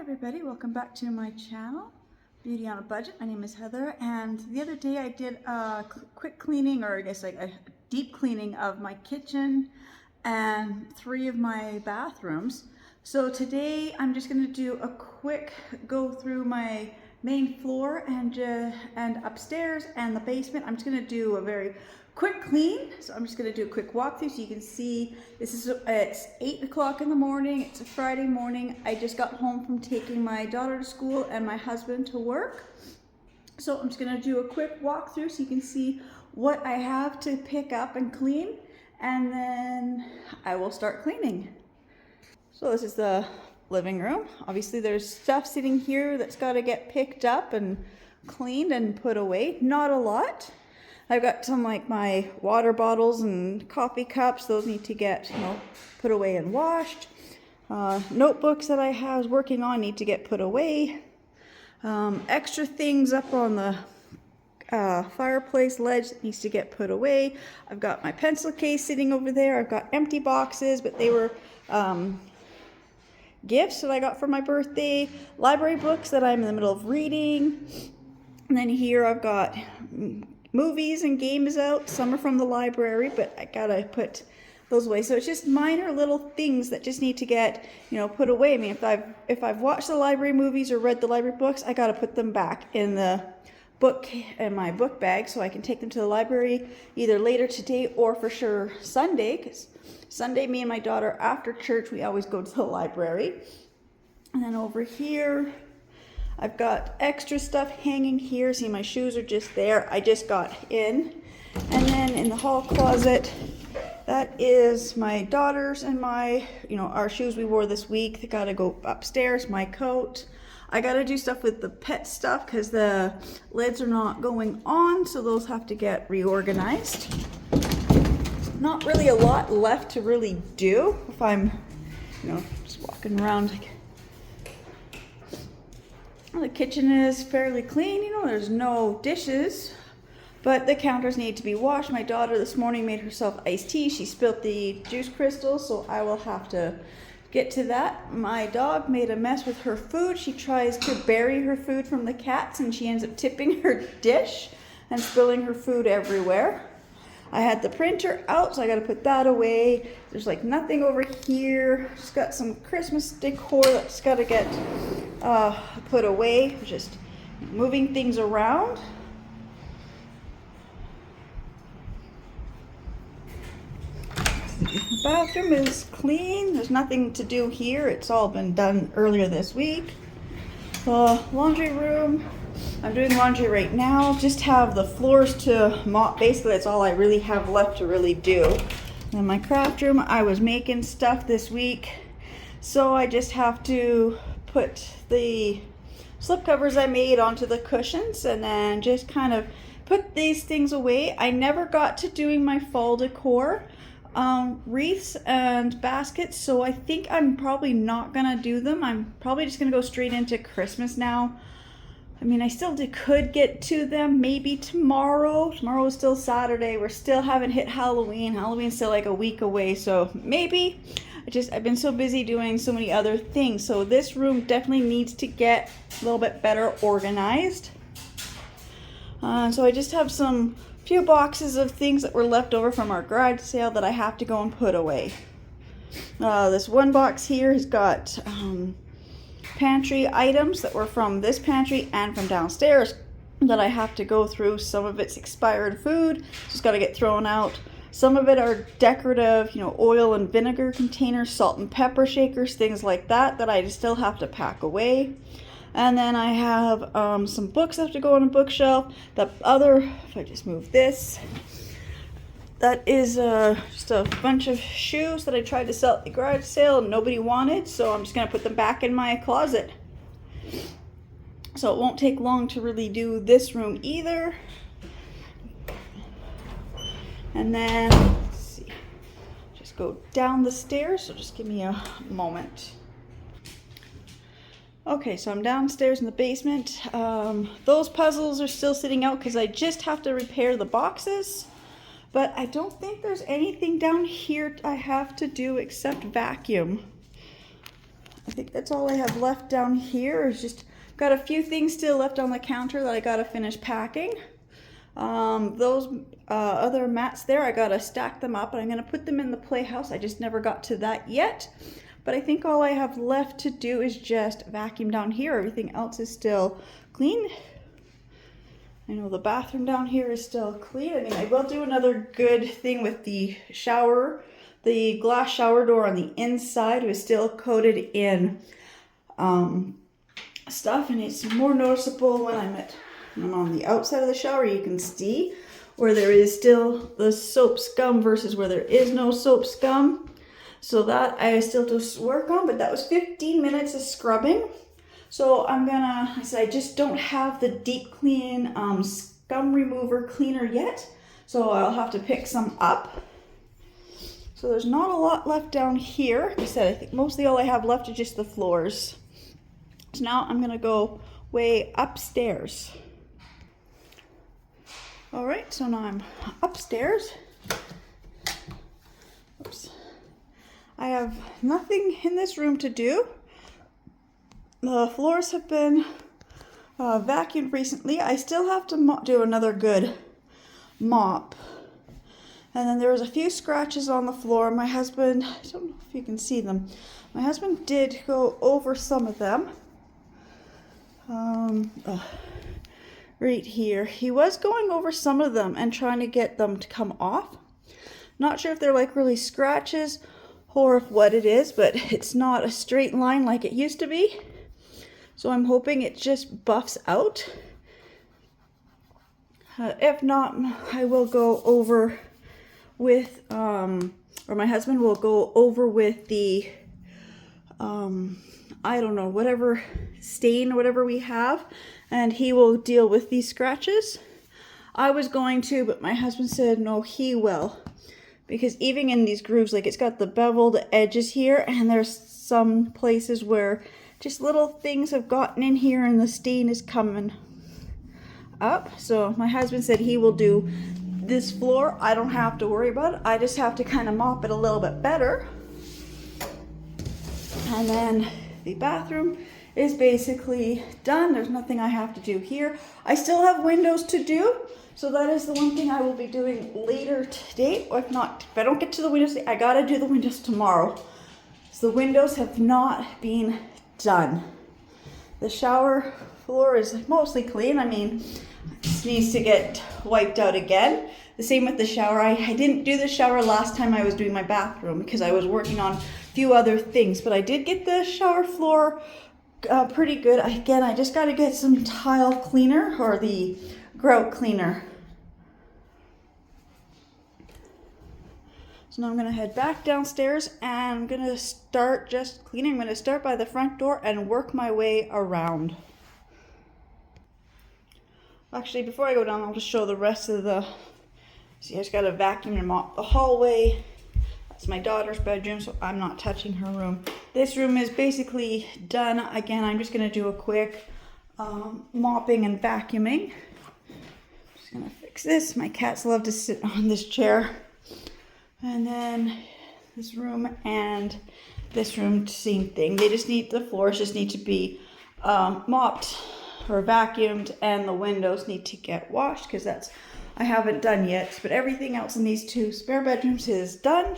everybody, welcome back to my channel, Beauty on a Budget. My name is Heather, and the other day I did a quick cleaning, or I guess like a deep cleaning of my kitchen and 3 of my bathrooms. So today I'm just going to do a quick go through my main floor and upstairs and the basement. I'm just going to do a very quick clean. So I'm just going to do a quick walkthrough so you can see. It's 8 o'clock in the morning. It's a Friday morning. I just got home from taking my daughter to school and my husband to work. So I'm just going to do a quick walkthrough so you can see what I have to pick up and clean, and then I will start cleaning. So this is the living room. Obviously there's stuff sitting here that's got to get picked up and cleaned and put away. Not a lot. I've got some like my water bottles and coffee cups. Those need to get, put away and washed. Notebooks that I was working on need to get put away. Extra things up on the fireplace ledge that needs to get put away. I've got my pencil case sitting over there. I've got empty boxes, but they were gifts that I got for my birthday. Library books that I'm in the middle of reading. And then here I've got movies and games out. Some are from the library, but I gotta put those away. So it's just minor little things that just need to get, put away. I mean, if I've watched the library movies or read the library books, I gotta put them back in my book bag so I can take them to the library either later today or for sure Sunday, because Sunday, me and my daughter, after church, we always go to the library. And then over here, I've got extra stuff hanging here. See, my shoes are just there. I just got in. And then in the hall closet, that is my daughter's and my, our shoes we wore this week. They gotta go upstairs, my coat. I gotta do stuff with the pet stuff because the lids are not going on, so those have to get reorganized. Not really a lot left to really do if I'm, just walking around. The kitchen is fairly clean, there's no dishes, but the counters need to be washed. My daughter this morning made herself iced tea. She spilled the juice crystals, so I will have to get to that. My dog made a mess with her food. She tries to bury her food from the cats, and she ends up tipping her dish and spilling her food everywhere. I had the printer out, so I got to put that away. There's like nothing over here. Just got some Christmas decor that's got to get put away. Just moving things around. The bathroom is clean. There's nothing to do here. It's all been done earlier this week. The laundry room. I'm doing laundry right now. Just have the floors to mop. Basically, that's all I really have left to really do. In my craft room, I was making stuff this week, so I just have to put the slip covers I made onto the cushions and then just kind of put these things away. I never got to doing my fall decor wreaths and baskets, so I think I'm probably not gonna do them. I'm probably just gonna go straight into Christmas now. I mean, I still could get to them maybe tomorrow. Tomorrow is still Saturday. We're still haven't hit Halloween. Halloween's still like a week away, so maybe. I've been so busy doing so many other things. So this room definitely needs to get a little bit better organized. So I just have some few boxes of things that were left over from our garage sale that I have to go and put away. This one box here has got pantry items that were from this pantry and from downstairs that I have to go through. Some of it's expired food, just got to get thrown out. Some of it are decorative, oil and vinegar containers, salt and pepper shakers, things like that that I still have to pack away. And then I have some books that have to go on a bookshelf. If I just move this, that is just a bunch of shoes that I tried to sell at the garage sale and nobody wanted, so I'm just going to put them back in my closet. So it won't take long to really do this room either. And then, let's see, just go down the stairs, so just give me a moment. Okay, so I'm downstairs in the basement. Those puzzles are still sitting out because I just have to repair the boxes. But I don't think there's anything down here I have to do except vacuum. I think that's all I have left down here. Is just got a few things still left on the counter that I gotta finish packing. Those other mats there, I gotta stack them up and I'm gonna put them in the playhouse. I just never got to that yet. But I think all I have left to do is just vacuum down here. Everything else is still clean. I know the bathroom down here is still clean. I mean, I will do another good thing with the shower. The glass shower door on the inside was still coated in stuff, and it's more noticeable when I'm on the outside of the shower. You can see where there is still the soap scum versus where there is no soap scum. So that I still have to work on, but that was 15 minutes of scrubbing. So I said I just don't have the deep clean scum remover cleaner yet. So I'll have to pick some up. So there's not a lot left down here. Like I said, I think mostly all I have left is just the floors. So now I'm gonna go way upstairs. All right, so now I'm upstairs. Oops. I have nothing in this room to do. The floors have been vacuumed recently. I still have to do another good mop. And then there was a few scratches on the floor. My husband, I don't know if you can see them. My husband did go over some of them. Right here. He was going over some of them and trying to get them to come off. Not sure if they're like really scratches or if what it is, but it's not a straight line like it used to be. So I'm hoping it just buffs out. If not, I will go over with, or my husband will go over with the, I don't know, whatever stain or whatever we have, and he will deal with these scratches. I was going to, but my husband said no, he will. Because even in these grooves, like it's got the beveled edges here, and there's some places where just little things have gotten in here and the stain is coming up. So my husband said he will do this floor. I don't have to worry about it. I just have to kind of mop it a little bit better. And then the bathroom is basically done. There's nothing I have to do here. I still have windows to do. So that is the one thing I will be doing later today. Or if I don't get to the windows today, I gotta do the windows tomorrow. So the windows have not been done. The shower floor is mostly clean. I mean, it needs to get wiped out again. The same with the shower. I didn't do the shower last time I was doing my bathroom because I was working on a few other things. But I did get the shower floor pretty good. Again, I just gotta get some tile cleaner or the grout cleaner. So now I'm gonna head back downstairs and I'm gonna start just cleaning. I'm gonna start by the front door and work my way around. Actually, before I go down, I'll just show the rest of the, see, I just gotta vacuum and mop the hallway. That's my daughter's bedroom, so I'm not touching her room. This room is basically done. Again, I'm just gonna do a quick mopping and vacuuming. Just gonna fix this. My cats love to sit on this chair. And then this room and this room, same thing. They just need, the floors just need to be mopped or vacuumed, and the windows need to get washed because that's, I haven't done yet. But everything else in these two spare bedrooms is done.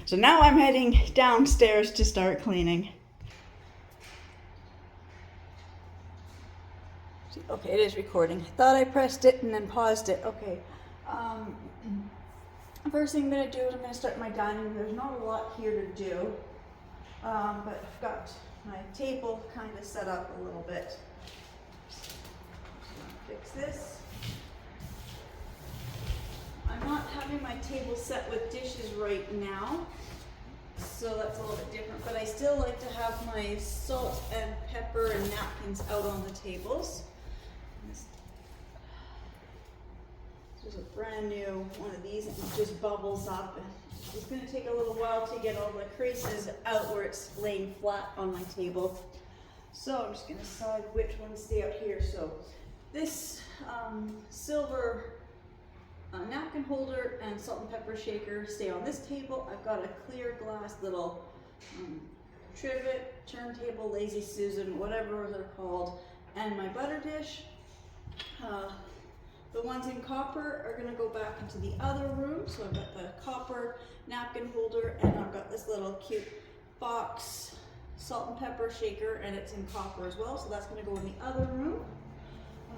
So now I'm heading downstairs to start cleaning. Okay, it is recording. I thought I pressed it and then paused it. Okay. First thing I'm going to do is I'm going to start my dining room. There's not a lot here to do, but I've got my table kind of set up a little bit. Fix this. I'm not having my table set with dishes right now, so that's a little bit different, but I still like to have my salt and pepper and napkins out on the tables. There's a brand new one of these, and it just bubbles up. And it's going to take a little while to get all the creases out where it's laying flat on my table. So I'm just going to decide which ones stay out here. So this silver napkin holder and salt and pepper shaker stay on this table. I've got a clear glass little trivet, turntable, lazy Susan, whatever they're called, and my butter dish. The ones in copper are gonna go back into the other room. So I've got the copper napkin holder, and I've got this little cute box salt and pepper shaker, and it's in copper as well. So that's gonna go in the other room.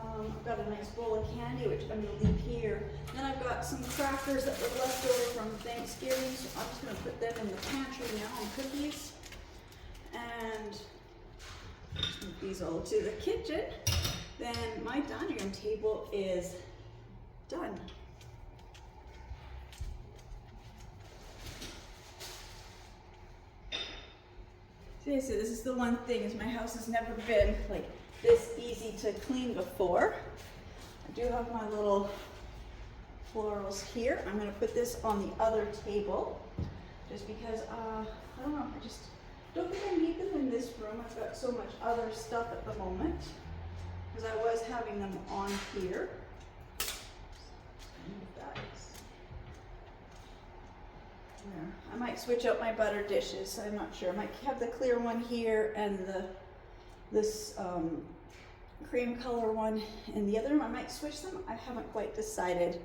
I've got a nice bowl of candy, which I'm gonna leave here. Then I've got some crackers that were left over from Thanksgiving, so I'm just gonna put them in the pantry now, and cookies. And move these all to the kitchen. Then my dining room table is done. Seriously, this is the one thing, is my house has never been like this easy to clean before. I do have my little florals here. I'm gonna put this on the other table just because, I don't know, I just don't think I need them in this room. I've got so much other stuff at the moment because I was having them on here. There. I might switch out my butter dishes. I'm not sure. I might have the clear one here and this cream color one in the other room. I might switch them. I haven't quite decided,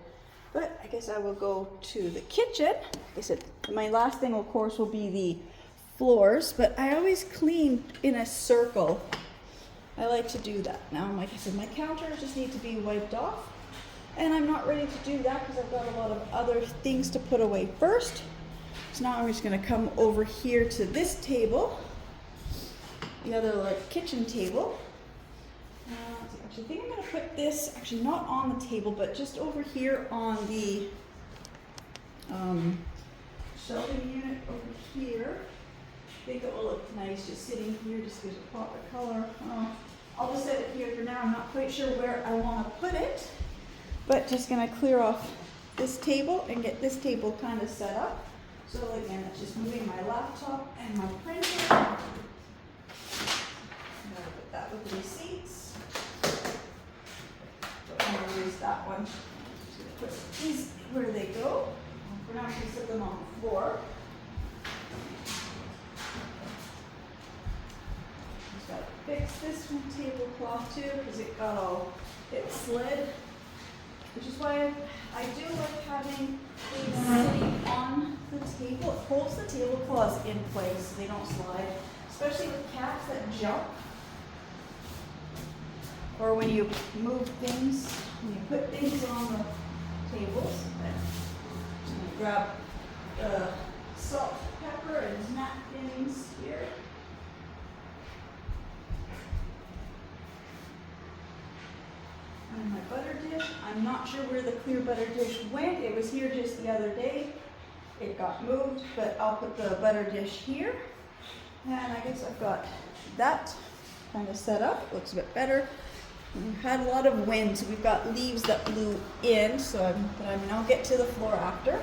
but I guess I will go to the kitchen. Like I said, my last thing, of course, will be the floors, but I always clean in a circle. I like to do that. Now, like I said, my counters just need to be wiped off, and I'm not ready to do that because I've got a lot of other things to put away first. So now I'm just going to come over here to this table, the other like kitchen table. Actually, I think I'm going to put this actually not on the table, but just over here on the shelving unit over here. I think it will look nice just sitting here, just gives a pop of color. I'll just set it here for now. I'm not quite sure where I want to put it, but just going to clear off this table and get this table kind of set up. So again, it's just moving my laptop and my printer. I'm going to put that with the receipts. I'm going to use that one. Just going to put these where they go. For now, I'm going to set them on the floor. Just got to fix this one tablecloth too because it slid. Which is why I do like having things sitting on the table. It holds the tablecloths in place so they don't slide, especially with cats that jump. Or when you move things, when you put things on the tables. I'm going to grab salt, pepper, and napkins here. And my butter dish, I'm not sure where the clear butter dish went. It was here just the other day. It got moved, but I'll put the butter dish here. And I guess I've got that kind of set up. Looks a bit better. We've had a lot of wind, so we've got leaves that blew in, I'll get to the floor after.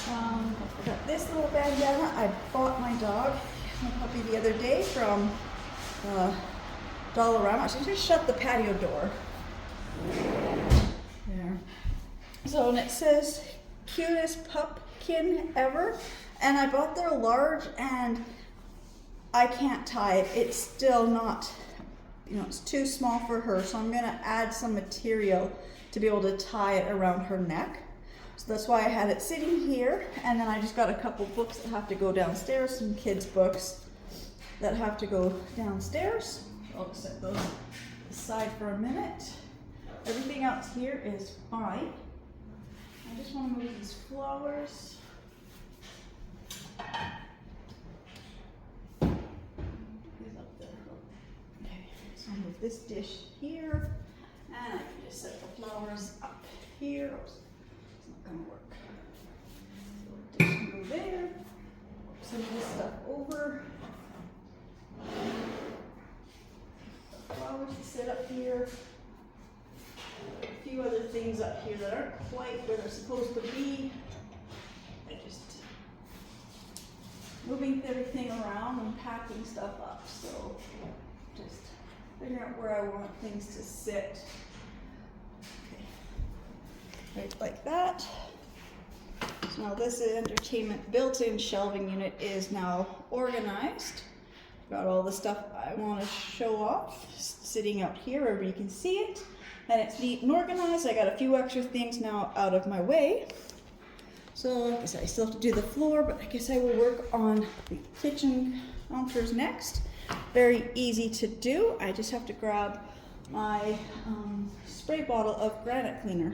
I got this little bandana. I bought my dog, my puppy, the other day from Dollarama. So just shut the patio door. There. So, and it says cutest pupkin ever, and I bought their large, and I can't tie it. It's still not, it's too small for her, so I'm gonna add some material to be able to tie it around her neck. So that's why I had it sitting here, and then I just got a couple books that have to go downstairs, some kids' books that have to go downstairs. I'll just set those aside for a minute. Everything else here is fine. I just want to move these flowers. These up there. Okay, so I'll move this dish here, and I can just set the flowers up here. Oops, it's not going to work. So the dish can go there. Send this stuff over. The flowers to sit up here. A few other things up here that aren't quite where they're supposed to be. I just moving everything around and packing stuff up. So just figuring out where I want things to sit. Okay. Right like that. So Now this entertainment built-in shelving unit is now organized. Got all the stuff I want to show off sitting out here where you can see it. And it's neat and organized. I got a few extra things now out of my way. So I guess I still have to do the floor, but I guess I will work on the kitchen counters next. Very easy to do. I just have to grab my spray bottle of granite cleaner.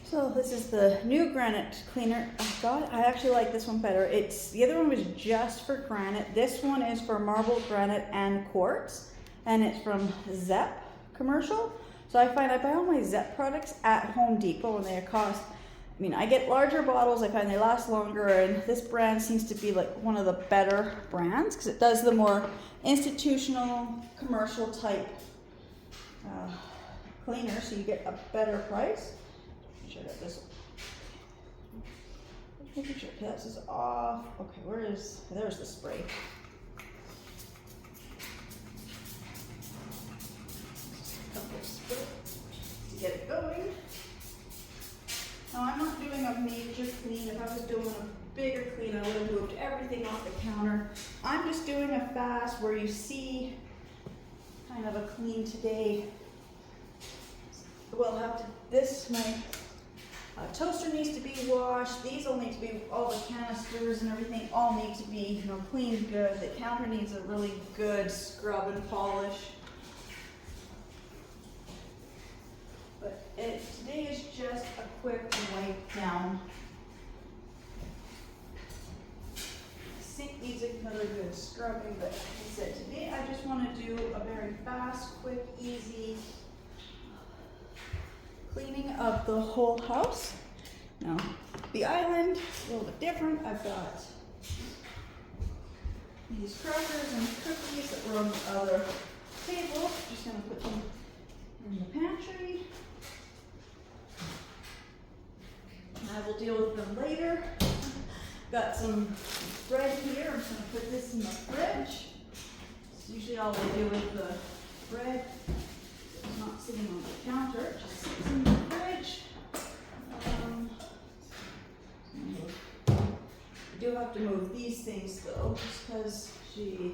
So this is the new granite cleaner I got. I actually like this one better. The other one was just for granite. This one is for marble, granite, and quartz, and it's from Zepp commercial. So I find I buy all my Zepp products at Home Depot and they cost, I mean, I get larger bottles, I find they last longer, and this brand seems to be like one of the better brands because it does the more institutional, commercial type cleaner, so you get a better price. Sure that this, making sure this is off. Okay, there's the spray. To get it going. Now I'm not doing a major clean. If I was doing a bigger clean, I would have moved everything off the counter. I'm just doing a fast where you see kind of a clean today. We'll have to, my toaster needs to be washed. These all need to be, all the canisters and everything all need to be, cleaned good. The counter needs a really good scrub and polish. But today is just a quick wipe down. The sink needs another good scrubbing, but like I said, today I just want to do a very fast, quick, easy cleaning of the whole house. Now, the island, a little bit different. I've got these crackers and cookies that were on the other table. Just gonna put them in the pantry. I will deal with them later. Got some bread here. I'm just gonna put this in the fridge. It's usually all I do with the bread. It's not sitting on the counter, it just sits in the fridge. I do have to move these things though, just because my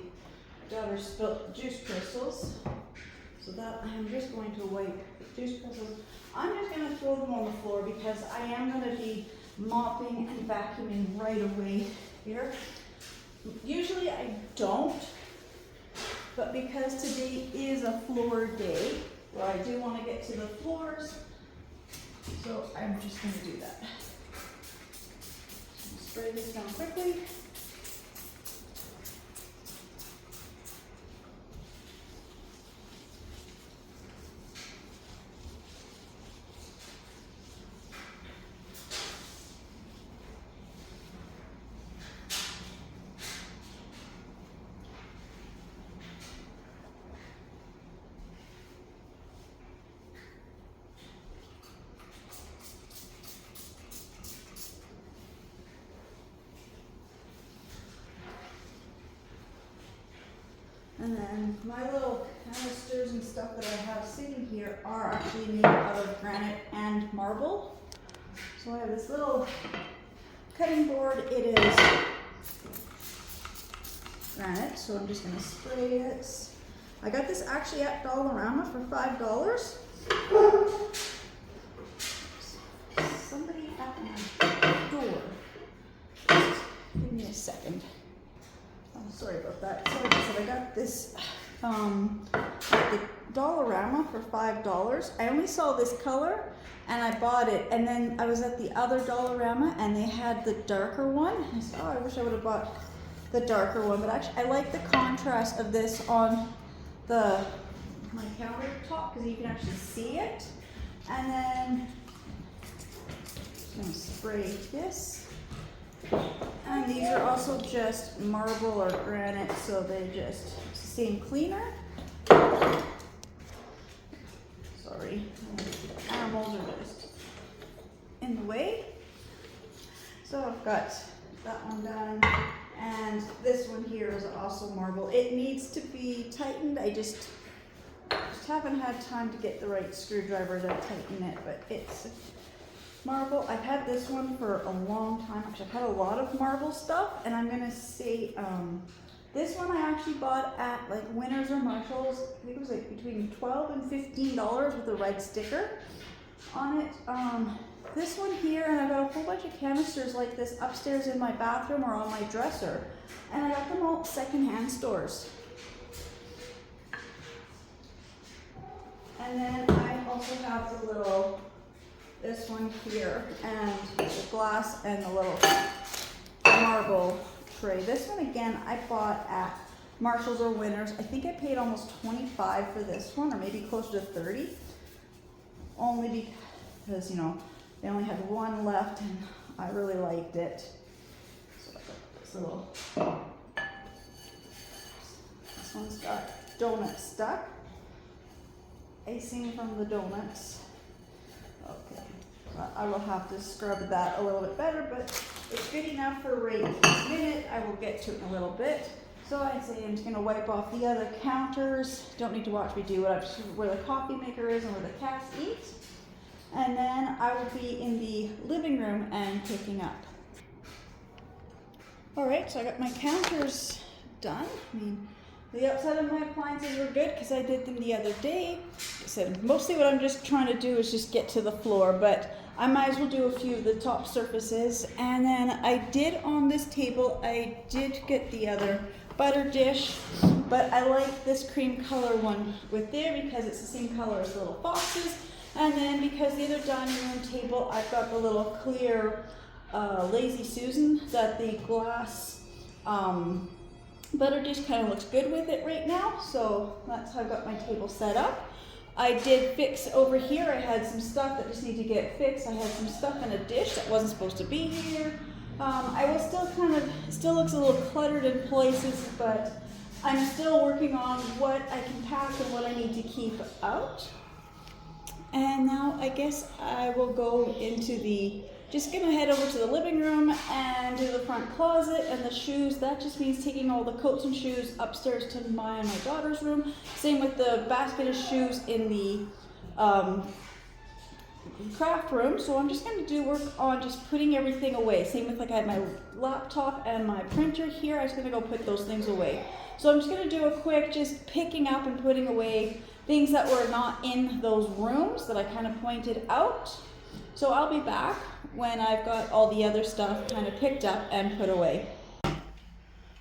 daughter spilt juice crystals. So that I'm just going to wipe the juice crystals. I'm just going to throw them on the floor because I am going to be mopping and vacuuming right away here. Usually I don't, but because today is a floor day, where I do want to get to the floors, so I'm just going to do that. Spray this down quickly. And then my little canisters and stuff that I have sitting here are actually made out of granite and marble. So I have this little cutting board. It is granite, so I'm just going to spray it. I got this actually at Dollarama for $5. Somebody at my door. Just give me a second. Oh, sorry about that. So like I said, I got this at the Dollarama for $5. I only saw this color and I bought it, and then I was at the other Dollarama and they had the darker one. I said, oh, I wish I would have bought the darker one, but actually I like the contrast of this on my countertop because you can actually see it. And then I'm going to spray this. And these are also just marble or granite, so they just, it's the same cleaner. Sorry, the animals are just in the way. So I've got that one done, and this one here is also marble. It needs to be tightened. I just haven't had time to get the right screwdriver to tighten it, but it's marble. I've had this one for a long time. Actually, I've had a lot of marble stuff, and I'm gonna say this one I actually bought at like Winners or Marshalls. I think it was like between $12 and $15 with a red sticker on it. This one here, and I got a whole bunch of canisters like this upstairs in my bathroom or on my dresser, and I got them all at secondhand stores. And then I also have the little, this one here, and the glass and the little marble tray. This one again I bought at Marshalls or Winners. I think I paid almost $25 for this one, or maybe closer to $30. Only because, you know, they only had one left and I really liked it. So I got this little, this one's got donut stuck. Icing from the donuts. Okay, I will have to scrub that a little bit better, but it's good enough for right this minute. I will get to it in a little bit. So I say I'm just gonna wipe off the other counters. Don't need to watch me do it. I'm just where the coffee maker is and where the cats eat. And then I will be in the living room and picking up. All right, so I got my counters done. I mean, the outside of my appliances were good because I did them the other day. Like I said, mostly what I'm just trying to do is just get to the floor, but I might as well do a few of the top surfaces. And then I did on this table, I did get the other butter dish, but I like this cream color one with there because it's the same color as the little boxes. And then because the other dining room table, I've got the little clear Lazy Susan that the glass butter dish kind of looks good with it right now. So that's how I've got my table set up. I did fix over here. I had some stuff that just need to get fixed. I had some stuff in a dish that wasn't supposed to be here. I will still it still looks a little cluttered in places, but I'm still working on what I can pack and what I need to keep out. And now I guess I will go into just gonna head over to the living room and do the front closet and the shoes. That just means taking all the coats and shoes upstairs to my and my daughter's room. Same with the basket of shoes in the craft room. So I'm just gonna do work on just putting everything away. Same with, like, I had my laptop and my printer here. I was gonna go put those things away. So I'm just gonna do a quick just picking up and putting away things that were not in those rooms that I kind of pointed out. So I'll be back when I've got all the other stuff kind of picked up and put away.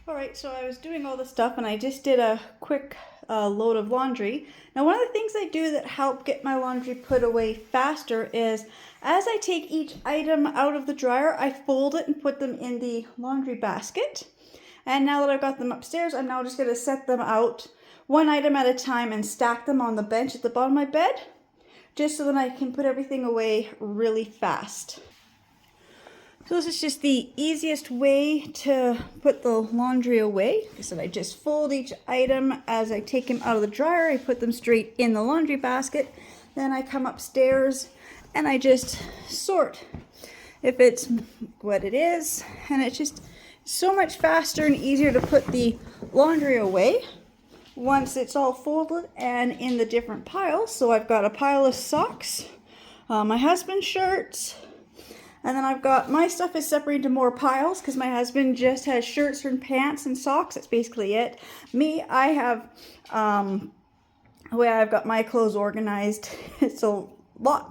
All right, so I was doing all the stuff and I just did a quick load of laundry. Now, one of the things I do that help get my laundry put away faster is as I take each item out of the dryer, I fold it and put them in the laundry basket. And now that I've got them upstairs, I'm now just gonna set them out one item at a time and stack them on the bench at the bottom of my bed, just so that I can put everything away really fast. So this is just the easiest way to put the laundry away. Like I said, I just fold each item as I take them out of the dryer. I put them straight in the laundry basket. Then I come upstairs and I just sort if it's what it is. And it's just so much faster and easier to put the laundry away once it's all folded and in the different piles. So I've got a pile of socks, my husband's shirts, and then I've got my stuff is separated into more piles because my husband just has shirts and pants and socks. That's basically it. Me, I have the way I've got my clothes organized. It's a lot,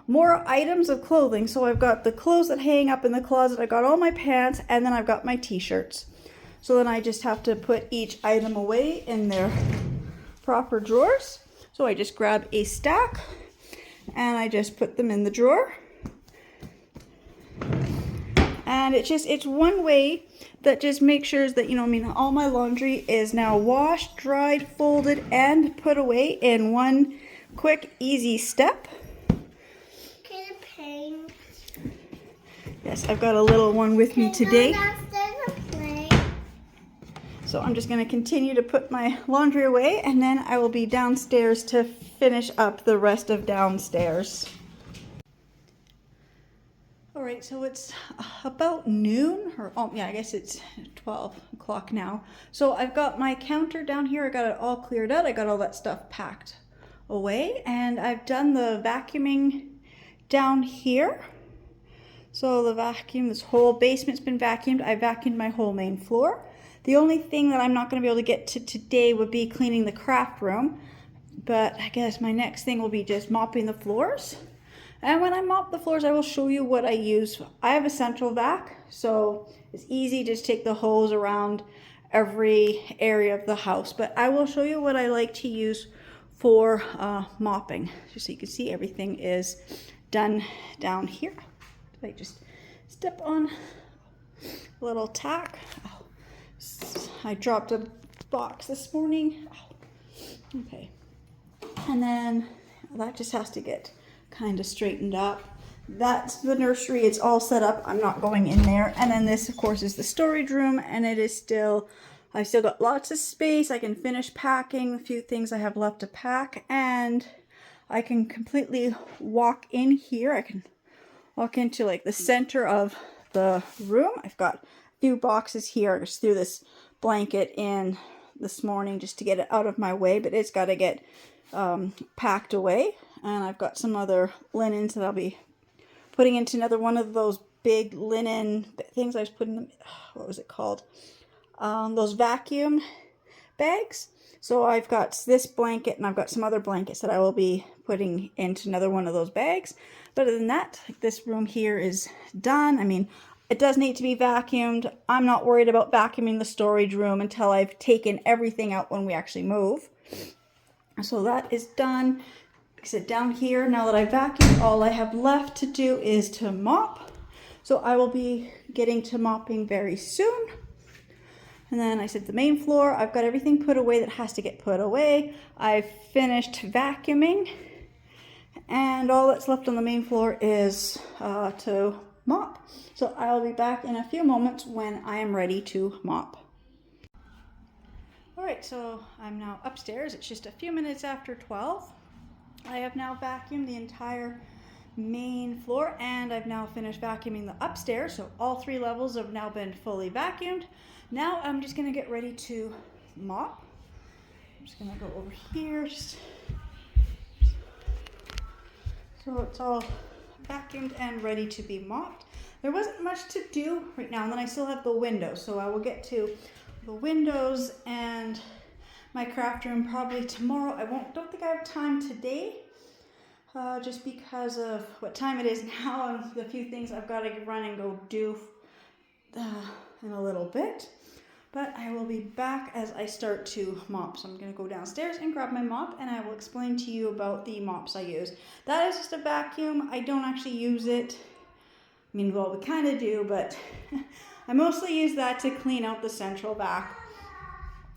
more items of clothing. So I've got the clothes that hang up in the closet. I've got all my pants, and then I've got my t-shirts. So then I just have to put each item away in their proper drawers. So I just grab a stack and I just put them in the drawer. And it's one way that just makes sure that, all my laundry is now washed, dried, folded, and put away in one quick, easy step. Can I paint? Yes, I've got a little one with me today. Play? So I'm just going to continue to put my laundry away, and then I will be downstairs to finish up the rest of downstairs. All right, so it's about noon, I guess it's 12 o'clock now. So I've got my counter down here. I got it all cleared out. I got all that stuff packed away, and I've done the vacuuming down here. So the vacuum, this whole basement's been vacuumed. I vacuumed my whole main floor. The only thing that I'm not going to be able to get to today would be cleaning the craft room. But I guess my next thing will be just mopping the floors. And when I mop the floors, I will show you what I use. I have a central vac, so it's easy to just take the hose around every area of the house. But I will show you what I like to use for mopping, just so you can see everything is done down here. I just step on a little tack. Oh, I dropped a box this morning. Oh, okay, and then that just has to get kind of straightened up. That's the nursery. It's all set up. I'm not going in there. And then this, of course, is the storage room, and it is still, I've still got lots of space. I can finish packing a few things I have left to pack, and I can completely walk in here. I can walk into like the center of the room. I've got a few boxes here. I just threw this blanket in this morning just to get it out of my way, but it's got to get packed away. And I've got some other linens that I'll be putting into another one of those big linen things I was putting them, what was it called? Those vacuum bags. So I've got this blanket and I've got some other blankets that I will be putting into another one of those bags. But other than that, this room here is done. I mean, it does need to be vacuumed. I'm not worried about vacuuming the storage room until I've taken everything out when we actually move. So that is done. Like I said, down here, now that I've vacuumed, all I have left to do is to mop. So I will be getting to mopping very soon. And then I said the main floor, I've got everything put away that has to get put away. I've finished vacuuming. And all that's left on the main floor is to mop. So I'll be back in a few moments when I am ready to mop. Alright, so I'm now upstairs. It's just a few minutes after 12. I have now vacuumed the entire main floor, and I've now finished vacuuming the upstairs. So all 3 levels have now been fully vacuumed. Now I'm just going to get ready to mop. I'm just going to go over here. So it's all vacuumed and ready to be mopped. There wasn't much to do right now, and then I still have the windows. So I will get to the windows and my craft room probably tomorrow. Don't think I have time today, just because of what time it is now and the few things I've got to run and go do in a little bit. But I will be back as I start to mop. So I'm going to go downstairs and grab my mop, and I will explain to you about the mops I use. That is just a vacuum. I don't actually use it. I mean, well, we kind of do, but I mostly use that to clean out the central vac.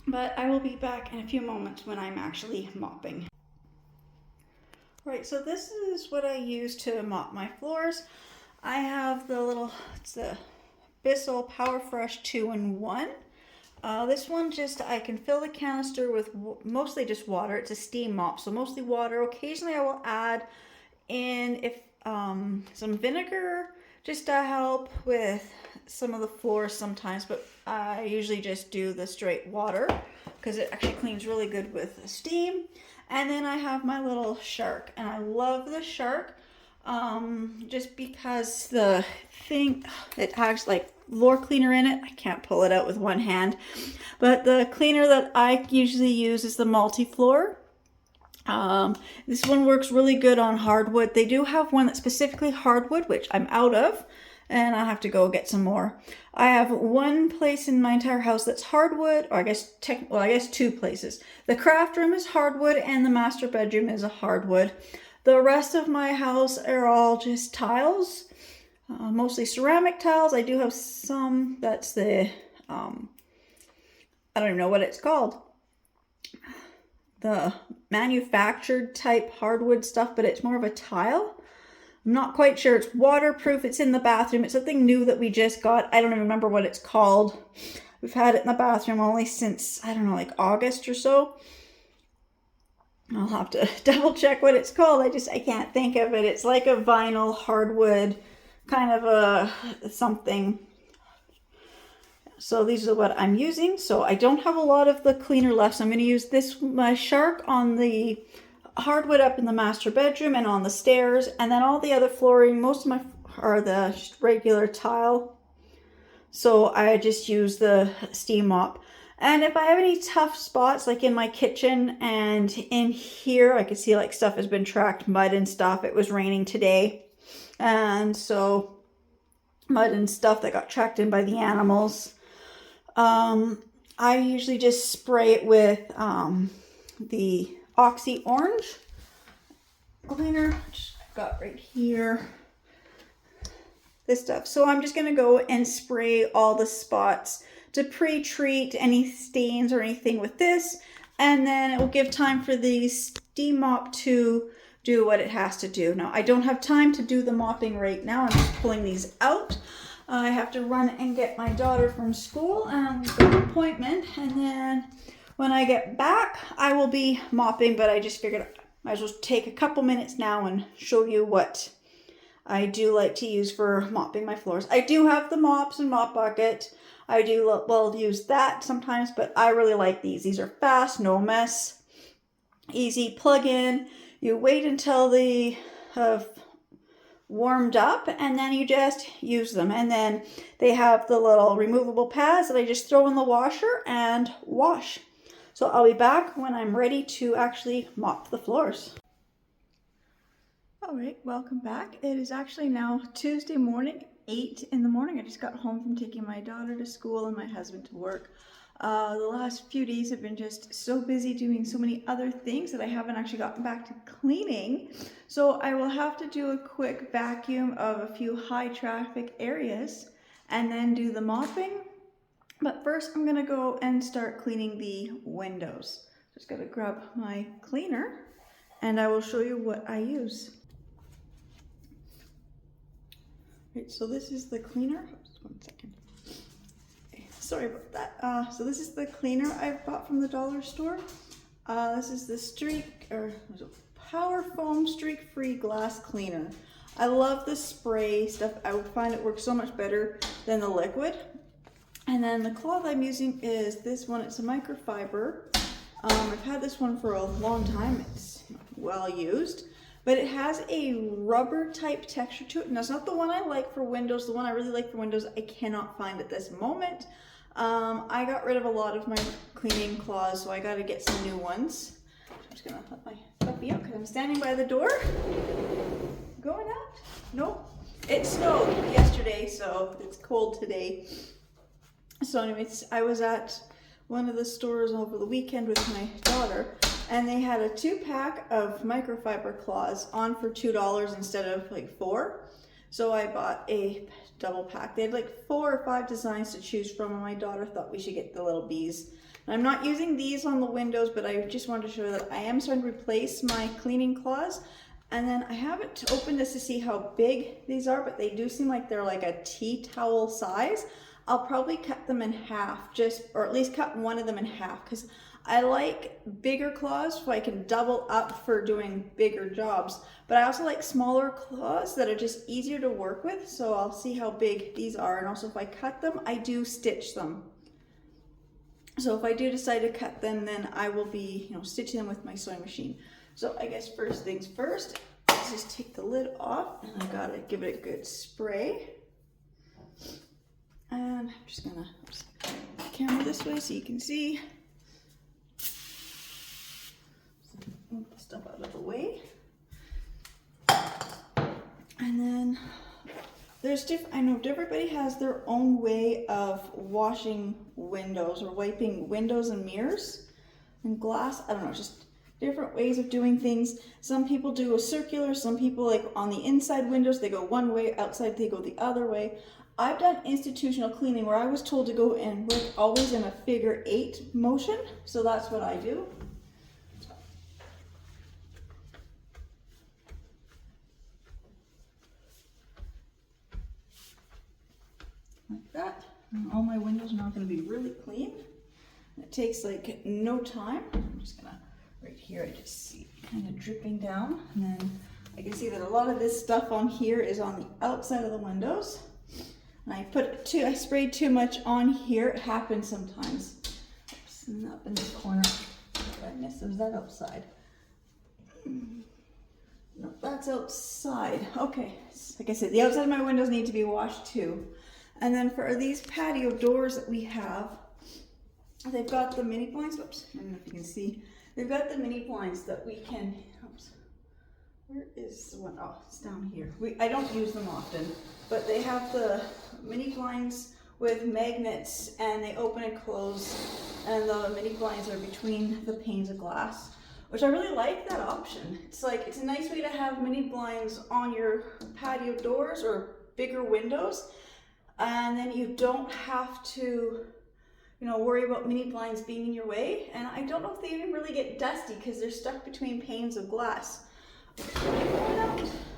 But I will be back in a few moments when I'm actually mopping. Right, so this is what I use to mop my floors. I have it's the Bissell PowerFresh 2-in-1. This one I can fill the canister with mostly just water. It's a steam mop, so mostly water. Occasionally I will add in some vinegar just to help with some of the floors sometimes, but I usually just do the straight water because it actually cleans really good with steam. And then I have my little Shark, and I love the Shark just because it has like floor cleaner in it. I can't pull it out with one hand, but the cleaner that I usually use is the Multi-Floor. This one works really good on hardwood. They do have one that's specifically hardwood, which I'm out of, and I'll have to go get some more. I have one place in my entire house that's hardwood, or I guess 2 places. The craft room is hardwood, and the master bedroom is a hardwood. The rest of my house are all just tiles, mostly ceramic tiles. I do have some that's I don't even know what it's called. The manufactured type hardwood stuff, but it's more of a tile. I'm not quite sure. It's waterproof. It's in the bathroom. It's something new that we just got. I don't even remember what it's called. We've had it in the bathroom only since, I don't know, like August or so. I'll have to double check what it's called. I can't think of it. It's like a vinyl hardwood kind of a something. So these are what I'm using. So I don't have a lot of the cleaner left. So I'm going to use my Shark on the hardwood up in the master bedroom and on the stairs, and then all the other flooring, most of my are the regular tile. So I just use the steam mop. And if I have any tough spots, like in my kitchen and in here, I can see like stuff has been tracked, mud and stuff. It was raining today. And so mud and stuff that got tracked in by the animals. I usually just spray it with the Oxy Orange cleaner, which I've got right here. This stuff. So I'm just going to go and spray all the spots to pre-treat any stains or anything with this. And then it will give time for the steam mop to do what it has to do. Now, I don't have time to do the mopping right now. I'm just pulling these out. I have to run and get my daughter from school and we've got an appointment. And then when I get back, I will be mopping, but I just figured I might as well take a couple minutes now and show you what I do like to use for mopping my floors. I do have the mops and mop bucket. I do well use that sometimes, but I really like these. These are fast, no mess, easy plug in. You wait until they have warmed up and then you just use them. And then they have the little removable pads that I just throw in the washer and wash. So I'll be back when I'm ready to actually mop the floors. All right, welcome back. It is actually now Tuesday morning, 8 in the morning. I just got home from taking my daughter to school and my husband to work. The last few days have been just so busy doing so many other things that I haven't actually gotten back to cleaning. So I will have to do a quick vacuum of a few high traffic areas and then do the mopping. But first I'm gonna go and start cleaning the windows. Just gotta grab my cleaner and I will show you what I use. Right, so this is the cleaner. Just 1 second. Okay, sorry about that. So this is the cleaner I bought from the dollar store. This is the Power Foam Streak-Free Glass Cleaner. I love the spray stuff. I would find it works so much better than the liquid. And then the cloth I'm using is this one. It's a microfiber. I've had this one for a long time. It's well used. But it has a rubber type texture to it. Now, it's not the one I like for windows. The one I really like for windows, I cannot find at this moment. I got rid of a lot of my cleaning cloths, so I got to get some new ones. I'm just going to let my puppy out because I'm standing by the door. Going out? Nope. It snowed yesterday, so it's cold today. So anyways, I was at one of the stores over the weekend with my daughter. And they had a 2-pack of microfiber cloths on for $2 instead of like $4. So I bought a double pack. They had like 4 or 5 designs to choose from, and my daughter thought we should get the little bees. And I'm not using these on the windows, but I just wanted to show you that I am starting to replace my cleaning cloths. And then I haven't opened this to see how big these are, but they do seem like they're like a tea towel size. I'll probably cut them in half, or at least cut one of them in half, because I like bigger cloths so I can double up for doing bigger jobs. But I also like smaller cloths that are just easier to work with. So I'll see how big these are. And also if I cut them, I do stitch them. So if I do decide to cut them, then I will be, stitching them with my sewing machine. So I guess first things first, let's just take the lid off and I gotta give it a good spray. And I'm just gonna put the camera this way so you can see. Move the stuff out of the way. And then I know everybody has their own way of washing windows or wiping windows and mirrors and glass. I don't know, just different ways of doing things. Some people do a circular, some people like on the inside windows, they go one way, outside they go the other way. I've done institutional cleaning where I was told to go and work always in a figure 8 motion. So that's what I do. Like that. And all my windows are now going to be really clean. It takes like no time. I'm just gonna, right here I just see kind of dripping down, and then I can see that a lot of this stuff on here is on the outside of the windows. And I sprayed too much on here. It happens sometimes. Oops, and up in this corner. What did I miss? Was that outside? No, that's outside. Okay, like I said, the outside of my windows need to be washed too. And then for these patio doors that we have, they've got the mini blinds. Oops, I don't know if you can see. They've got the mini blinds that we can. Oops, where is the one? Oh, it's down here. I don't use them often, but they have the mini blinds with magnets, and they open and close, and the mini blinds are between the panes of glass, which I really like that option. It's like, it's a nice way to have mini blinds on your patio doors or bigger windows, and then you don't have to, you know, worry about mini blinds being in your way. And I don't know if they even really get dusty because they're stuck between panes of glass.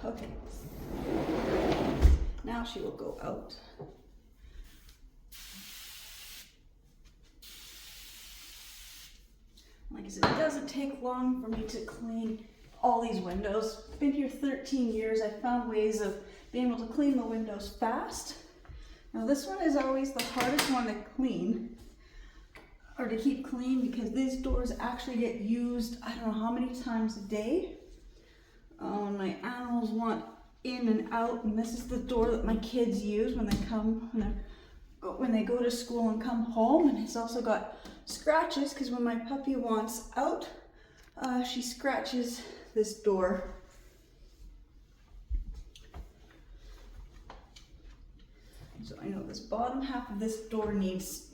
Okay, now she will go out. Like I said, it doesn't take long for me to clean all these windows. I've been here 13 years. I found ways of being able to clean the windows fast. Now this one is always the hardest one to clean, or to keep clean, because these doors actually get used, I don't know how many times a day. My animals want in and out, and this is the door that my kids use when they go to school and come home. And it's also got scratches because when my puppy wants out, she scratches this door. So I know this bottom half of this door needs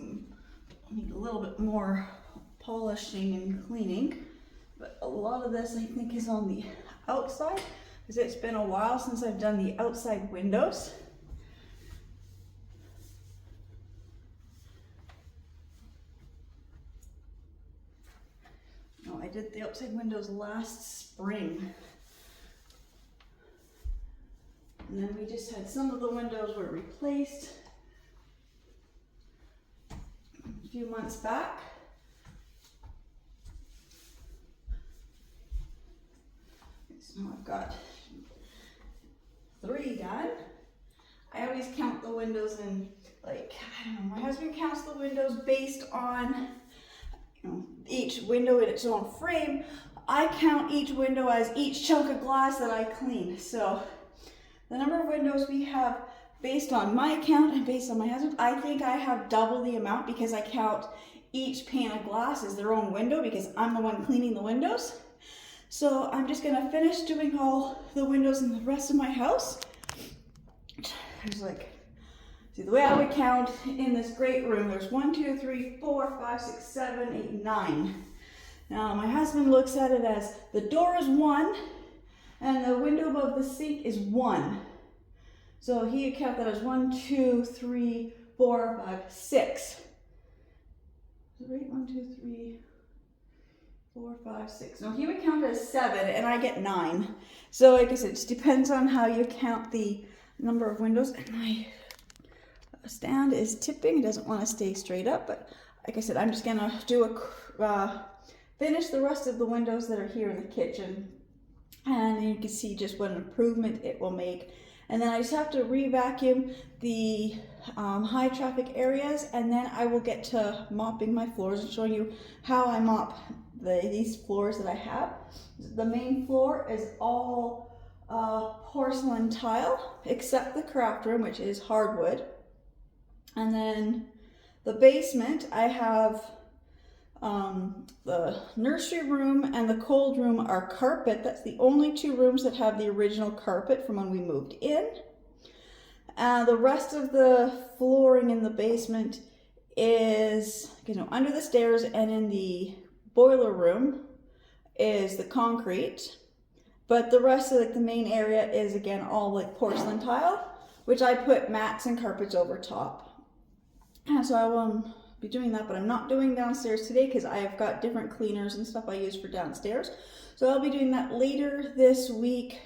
a little bit more polishing and cleaning, but a lot of this I think is on the outside, because it's been a while since I've done the outside windows. No, I did the outside windows last spring. And then we just had some of the windows were replaced a few months back. So I've got 3 done. I always count the windows in, like, I don't know, my husband counts the windows based on, you know, each window in its own frame. I count each window as each chunk of glass that I clean. So the number of windows we have based on my count and based on my husband, I think I have double the amount, because I count each pane of glass as their own window because I'm the one cleaning the windows. So I'm just gonna finish doing all the windows in the rest of my house. There's like, see, the way I would count in this great room, there's 1, 2, 3, 4, 5, 6, 7, 8, 9. Now my husband looks at it as the door is 1 and the window above the sink is 1. So he would count that as 1, 2, 3, 4, 5, 6. Right, 1, 2, 3, 4, 5, 6. No, he would count it as 7 and I get 9. So like I said, it just depends on how you count the number of windows. And my stand is tipping. It doesn't want to stay straight up, but like I said, I'm just gonna do finish the rest of the windows that are here in the kitchen, and you can see just what an improvement it will make. And then I just have to re-vacuum the high traffic areas, and then I will get to mopping my floors and showing you how I mop these floors that I have. The main floor is all porcelain tile, except the craft room, which is hardwood. And then the basement, I have the nursery room and the cold room are carpet. That's the only 2 rooms that have the original carpet from when we moved in. The rest of the flooring in the basement is, you know, under the stairs, and in the boiler room is the concrete. But the rest of, like, the main area is again all like porcelain tile, which I put mats and carpets over top. And so I will be doing that, but I'm not doing downstairs today because I have got different cleaners and stuff I use for downstairs. So I'll be doing that later this week,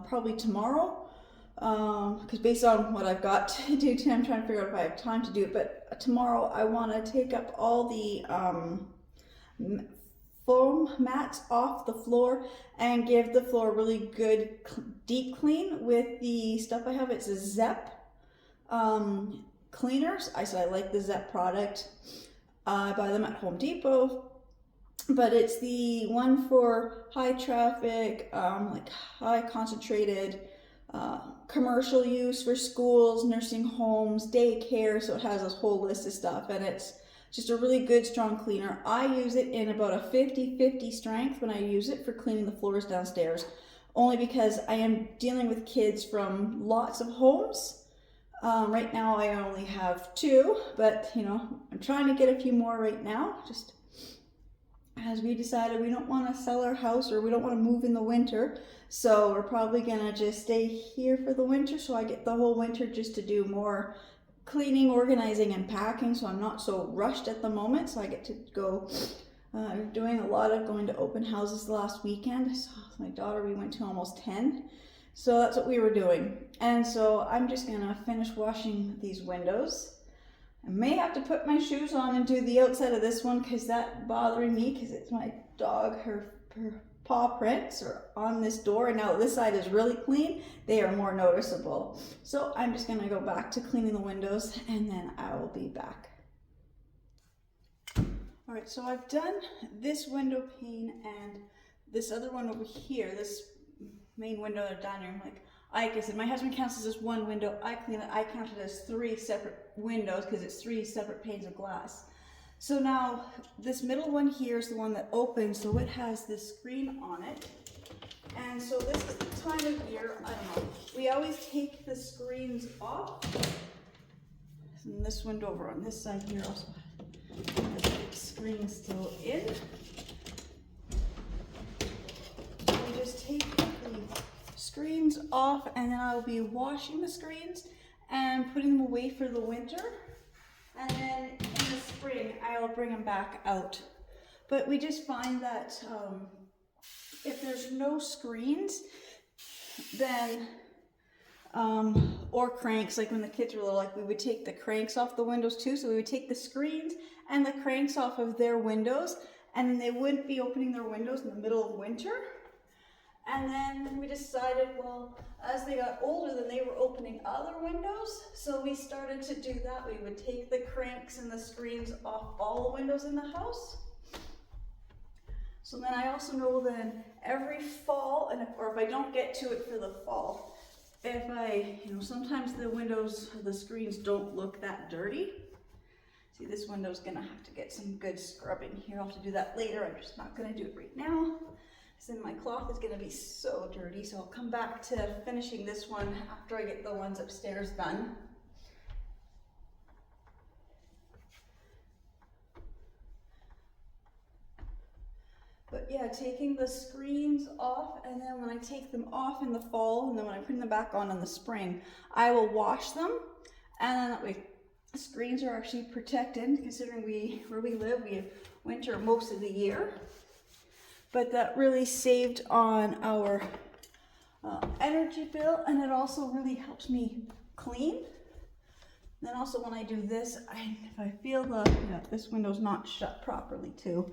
probably tomorrow, because based on what I've got to do today, I'm trying to figure out if I have time to do it. But tomorrow I want to take up all the foam mats off the floor and give the floor a really good deep clean with the stuff I have. It's a Zep cleaners. I said I like the Zep product. I buy them at Home Depot. but it's the one for high traffic, like high concentrated commercial use for schools, nursing homes, daycare. So it has this whole list of stuff, and it's just a really good strong cleaner. I use it in about a 50-50 strength when I use it for cleaning the floors downstairs, only because I am dealing with kids from lots of homes. Right now I only have 2, but you know, I'm trying to get a few more right now, just as we decided we don't want to sell our house, or we don't want to move in the winter. So we're probably gonna just stay here for the winter, so I get the whole winter just to do more cleaning, organizing, and packing, so I'm not so rushed at the moment. So I get to go doing a lot of going to open houses last weekend. So my daughter, we went to almost 10. So that's what we were doing. And so I'm just gonna finish washing these windows. I may have to put my shoes on and do the outside of this one, because that's bothering me, because it's my dog, her paw prints are on this door, and now this side is really clean, they are more noticeable. So I'm just gonna go back to cleaning the windows, and then I will be back. All right, so I've done this window pane and this other one over here, this main window of the dining room. Like I said, my husband counts this as one window, I clean it, I count it as 3 separate windows because it's 3 separate panes of glass. So now this middle one here is the one that opens, so it has this screen on it. And so this is the time of year, I don't know, we always take the screens off. And this window over on this side here also has the big screen still in. We just take the screens off, and then I'll be washing the screens and putting them away for the winter. And then in the spring, I'll bring them back out. But we just find that if there's no screens, then, or cranks, like when the kids were little, like we would take the cranks off the windows too. So we would take the screens and the cranks off of their windows, and they wouldn't be opening their windows in the middle of winter. And then we decided, well, as they got older, then they were opening other windows. So we started to do that. We would take the cranks and the screens off all the windows in the house. So then I also know then every fall, and or if I don't get to it for the fall, if I, sometimes the windows, the screens don't look that dirty. See, this window's gonna have to get some good scrubbing here. I'll have to do that later. I'm just not gonna do it right now. So then my cloth is going to be so dirty, so I'll come back to finishing this one after I get the ones upstairs done. But yeah, taking the screens off, and then when I take them off in the fall, and then when I put them back on in the spring, I will wash them, and then that way the screens are actually protected, considering where we live, we have winter most of the year. But that really saved on our energy bill, and it also really helps me clean. Then also when I do this, if I feel this window's not shut properly too.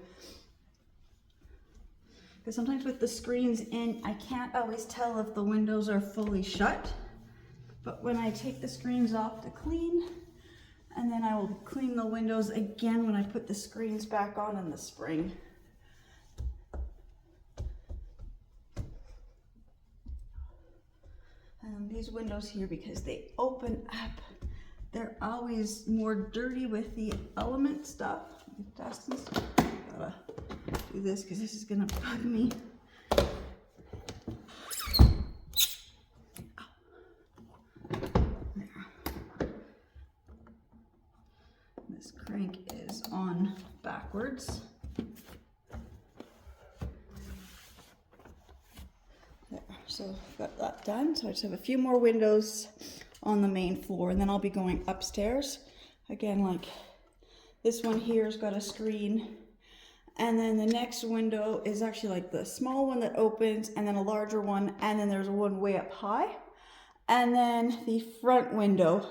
Because sometimes with the screens in, I can't always tell if the windows are fully shut. But when I take the screens off to clean, and then I will clean the windows again when I put the screens back on in the spring. These windows here, because they open up, they're always more dirty with the element stuff, dust and stuff. Gotta do this because this is gonna bug me. There. This crank is on backwards. So I've got that done. So I just have a few more windows on the main floor, and then I'll be going upstairs. Again, like this one here has got a screen, and then the next window is actually like the small one that opens, and then a larger one, and then there's one way up high. And then the front window.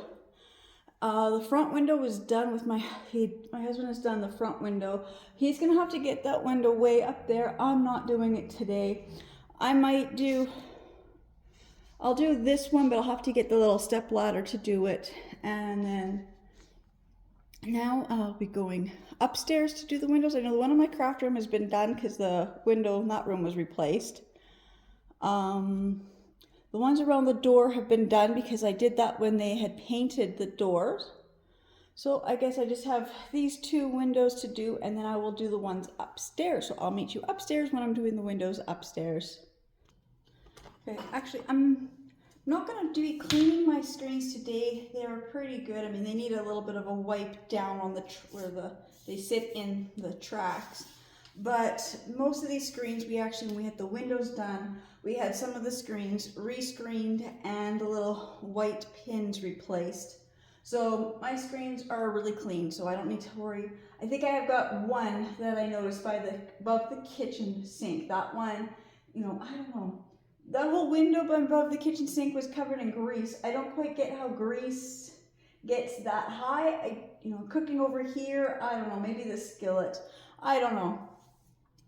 The front window was done with my husband has done the front window. He's gonna have to get that window way up there. I'm not doing it today. I'll do this one, but I'll have to get the little step ladder to do it. And then Now I'll be going upstairs to do the windows. I know the one in my craft room has been done because the window in that room was replaced. The ones around the door have been done because I did that when they had painted the doors. So I guess I just have these 2 windows to do, and then I will do the ones upstairs. So I'll meet you upstairs when I'm doing the windows upstairs. Okay, actually I'm not going to be cleaning my screens today. They're pretty good. I mean, they need a little bit of a wipe down on where they sit in the tracks. But most of these screens, when we had the windows done, we had some of the screens re-screened and the little white pins replaced. So my screens are really clean, so I don't need to worry. I think I have got one that I noticed above the kitchen sink. That one, I don't know. That whole window above the kitchen sink was covered in grease. I don't quite get how grease gets that high. Cooking over here, I don't know, maybe the skillet. I don't know.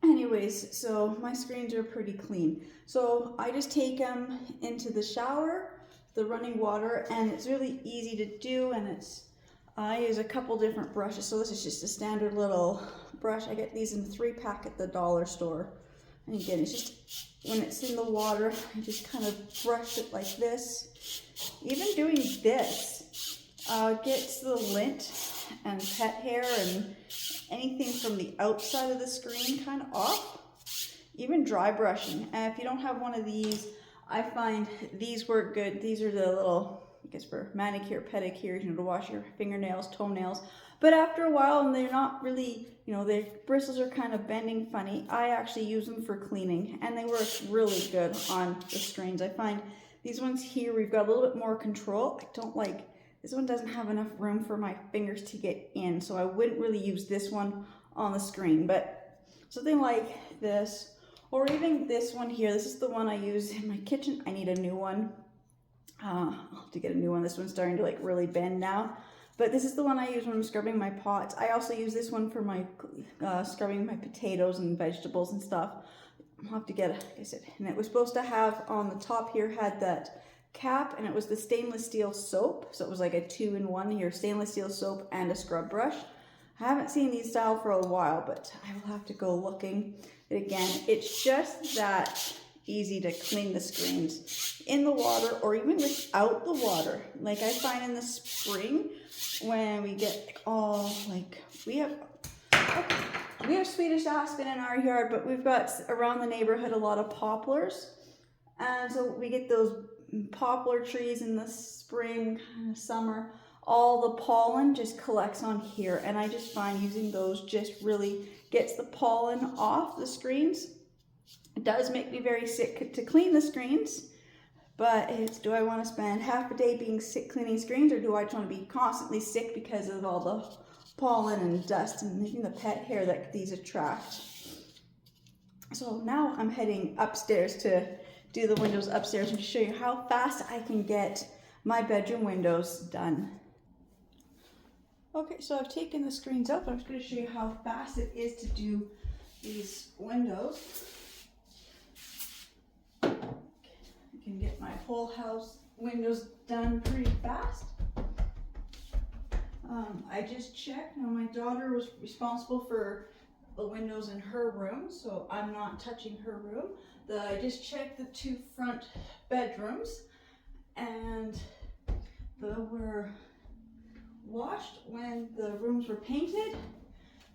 Anyways, so my screens are pretty clean. So I just take them into the shower, the running water, and it's really easy to do, and I use a couple different brushes. So this is just a standard little brush. I get these in a 3-pack at the dollar store. And again, it's just when it's in the water, I just kind of brush it like this. Even doing this gets the lint and pet hair and anything from the outside of the screen kind of off. Even dry brushing. And if you don't have one of these, I find these work good. These are the little, I guess for manicure, pedicure, to wash your fingernails, toenails. But after a while, and they're not really, their bristles are kind of bending funny, I actually use them for cleaning, and they work really good on the screens. I find these ones here, we've got a little bit more control. I don't like, this one doesn't have enough room for my fingers to get in, so I wouldn't really use this one on the screen. But something like this, or even this one here, this is the one I use in my kitchen. I need a new one. I'll have to get a new one. This one's starting to really bend now. But this is the one I use when I'm scrubbing my pots. I also use this one for my scrubbing my potatoes and vegetables and stuff. I'll have to get it, like I said. And it was supposed to have on the top here, had that cap, and it was the stainless steel soap. So it was like a 2-in-1 here, stainless steel soap and a scrub brush. I haven't seen these style for a while, but I will have to go looking. But again, it's just that easy to clean the screens in the water or even without the water. Like I find in the spring when we get we have Swedish aspen in our yard, but we've got around the neighborhood a lot of poplars. And so we get those poplar trees in the spring, summer. All the pollen just collects on here, and I just find using those just really gets the pollen off the screens. It does make me very sick to clean the screens, but do I want to spend half a day being sick cleaning screens, or do I just want to be constantly sick because of all the pollen and dust and making the pet hair that these attract? So now I'm heading upstairs to do the windows upstairs and to show you how fast I can get my bedroom windows done. Okay, so I've taken the screens out, but I'm just going to show you how fast it is to do these windows. I can get my whole house windows done pretty fast. I just checked. Now my daughter was responsible for the windows in her room, so I'm not touching her room. I just checked the 2 front bedrooms, and they were washed when the rooms were painted,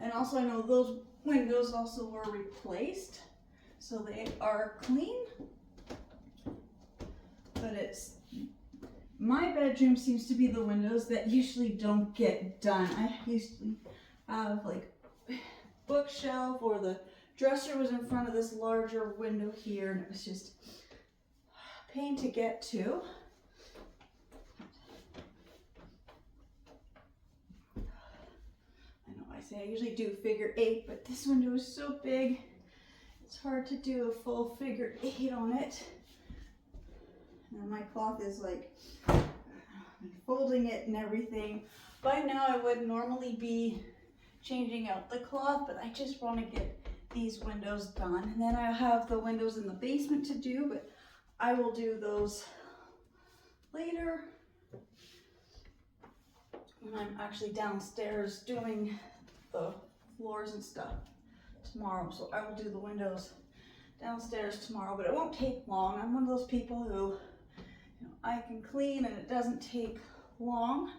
and also I know those windows also were replaced, so they are clean. But my bedroom seems to be the windows that usually don't get done. I usually have bookshelf, or the dresser was in front of this larger window here, and it was just a pain to get to. I usually do figure 8, but this window is so big, it's hard to do a full figure 8 on it. And my cloth is folding it and everything. By now I would normally be changing out the cloth, but I just want to get these windows done. And then I have the windows in the basement to do, but I will do those later. when I'm actually downstairs doing the floors and stuff tomorrow. So I will do the windows downstairs tomorrow, but it won't take long. I'm one of those people who, I can clean and it doesn't take long.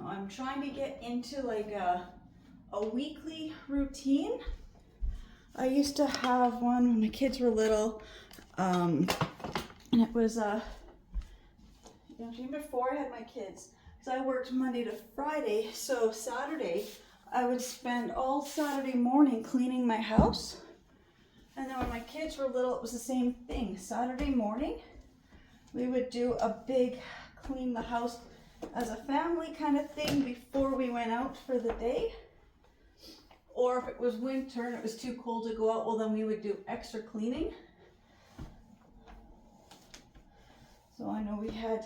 I'm trying to get into like a weekly routine. I used to have one when my kids were little, and it was even before I had my kids, because I worked Monday to Friday, so Saturday I would spend all Saturday morning cleaning my house. And then when my kids were little, it was the same thing. Saturday morning, we would do a big clean the house as a family kind of thing before we went out for the day. Or if it was winter and it was too cold to go out, well then we would do extra cleaning. So I know we had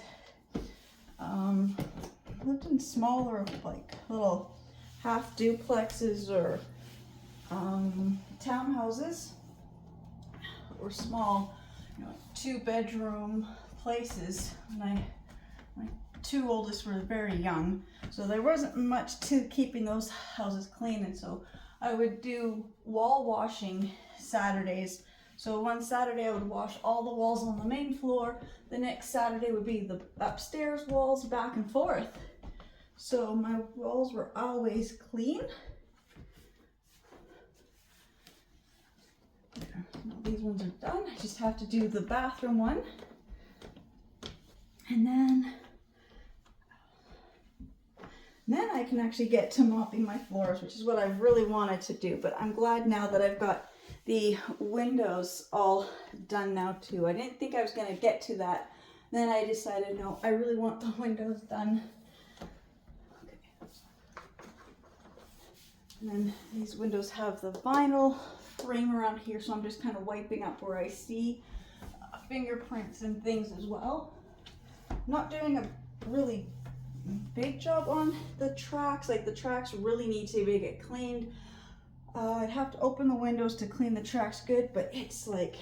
lived in smaller, like little half duplexes or townhouses, or small, 2-bedroom places. And my 2 oldest were very young, so there wasn't much to keeping those houses clean, and so I would do wall washing Saturdays. So one Saturday I would wash all the walls on the main floor. The next Saturday would be the upstairs walls, back and forth. So my walls were always clean. Now these ones are done. I just have to do the bathroom one. And then I can actually get to mopping my floors, which is what I really wanted to do. But I'm glad now that I've got the windows all done now too. I didn't think I was going to get to that. Then I decided, no, I really want the windows done. Okay. And then these windows have the vinyl frame around here, so I'm just kind of wiping up where I see fingerprints and things as well. I'm not doing a really big job on the tracks. Like, the tracks really need to get cleaned. I'd have to open the windows to clean the tracks good, but it's like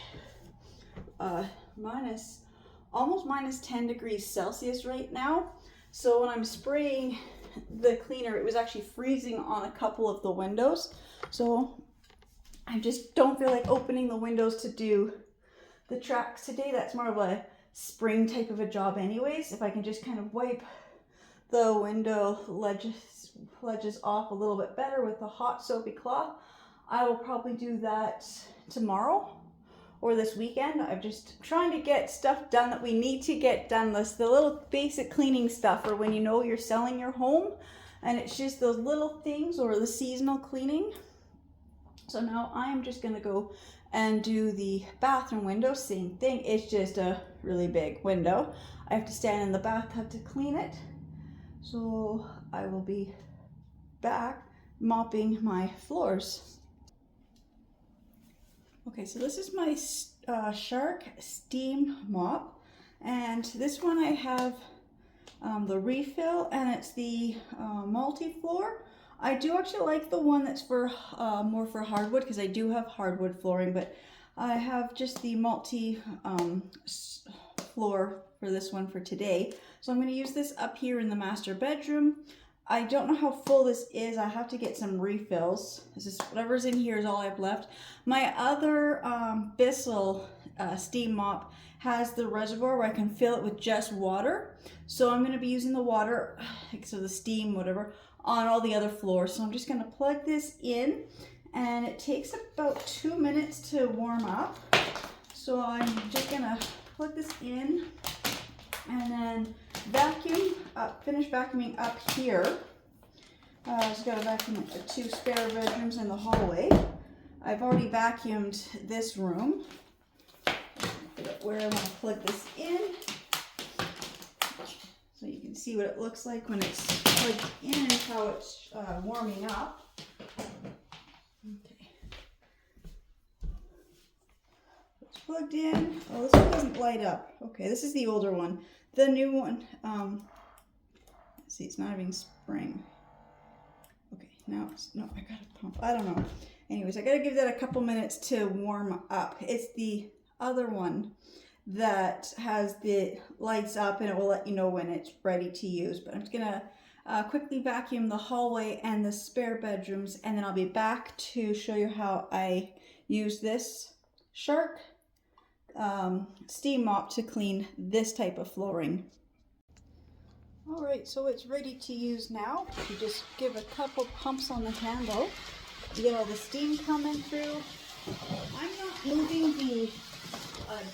almost minus 10 degrees Celsius right now. So when I'm spraying the cleaner, it was actually freezing on a couple of the windows. So I just don't feel like opening the windows to do the tracks today. That's more of a spring type of a job anyways. If I can just kind of wipe the window ledges off a little bit better with a hot soapy cloth, I will probably do that tomorrow or this weekend. I'm just trying to get stuff done that we need to get done. The little basic cleaning stuff, or when you're selling your home and it's just those little things, or the seasonal cleaning. So now I'm just gonna go and do the bathroom window. Same thing, it's just a really big window. I have to stand in the bathtub to clean it. So I will be back mopping my floors. Okay, so this is my Shark Steam Mop, and this one I have the refill, and it's the multi-floor. I do actually like the one that's for more for hardwood, because I do have hardwood flooring, but I have just the multi floor for this one for today. So I'm going to use this up here in the master bedroom. I don't know how full this is. I have to get some refills. This is whatever's in here is all I've left. My other Bissell steam mop has the reservoir where I can fill it with just water. So I'm going to be using the water, so the steam, whatever, on all the other floors. So I'm just going to plug this in, and it takes about 2 minutes to warm up. So I'm just going to plug this in and then vacuum up, finish vacuuming up here. Just got to vacuum the 2 spare bedrooms in the hallway. I've already vacuumed this room. Where I want to plug this in, so you can see what it looks like when it's plugged in and how it's warming up. Okay, it's plugged in. Oh, this one doesn't light up. Okay, this is the older one. The new one, let's see, it's not having spring. Okay, now it's, no, I gotta pump. I don't know. Anyways, I gotta give that a couple minutes to warm up. It's the other one that has the lights up, and it will let you know when it's ready to use. But I'm just gonna quickly vacuum the hallway and the spare bedrooms, and then I'll be back to show you how I use this Shark steam mop to clean this type of flooring. Alright, so it's ready to use now. You just give a couple pumps on the handle to get all the steam coming through. I'm not moving the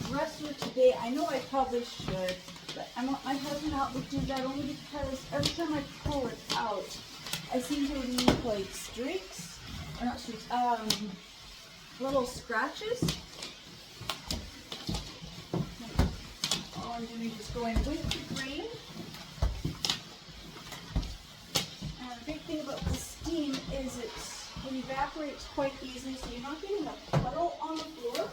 dresser today. I know I probably should, but I want my husband out to do that only because every time I pull it out, I seem to leave like streaks, or not streaks, little scratches. All I'm doing is just going with the grain. And the big thing about the steam is it evaporates quite easily, so you're not getting a puddle on the floor,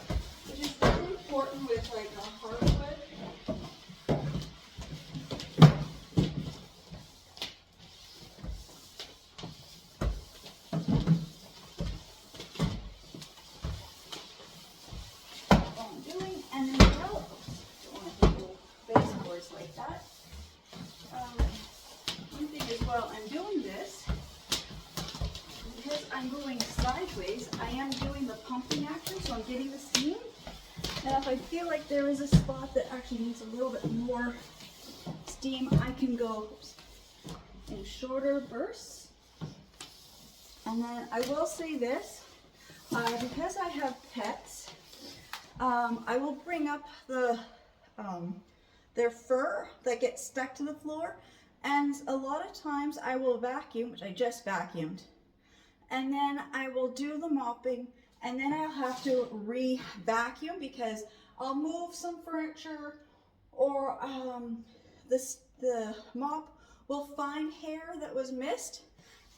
which is really important with like a hardwood. All I'm doing, and then don't want to do baseboards like that. One thing as well, I'm doing this because I'm going sideways. I am doing the pumping action, so I'm getting the steam. And if I feel like there is a spot that actually needs a little bit more steam, I can go in shorter bursts. And then I will say this, because I have pets, I will bring up their fur that gets stuck to the floor, and a lot of times I will vacuum, which I just vacuumed, and then I will do the mopping, and then I'll have to re-vacuum because I'll move some furniture, or the mop will find hair that was missed,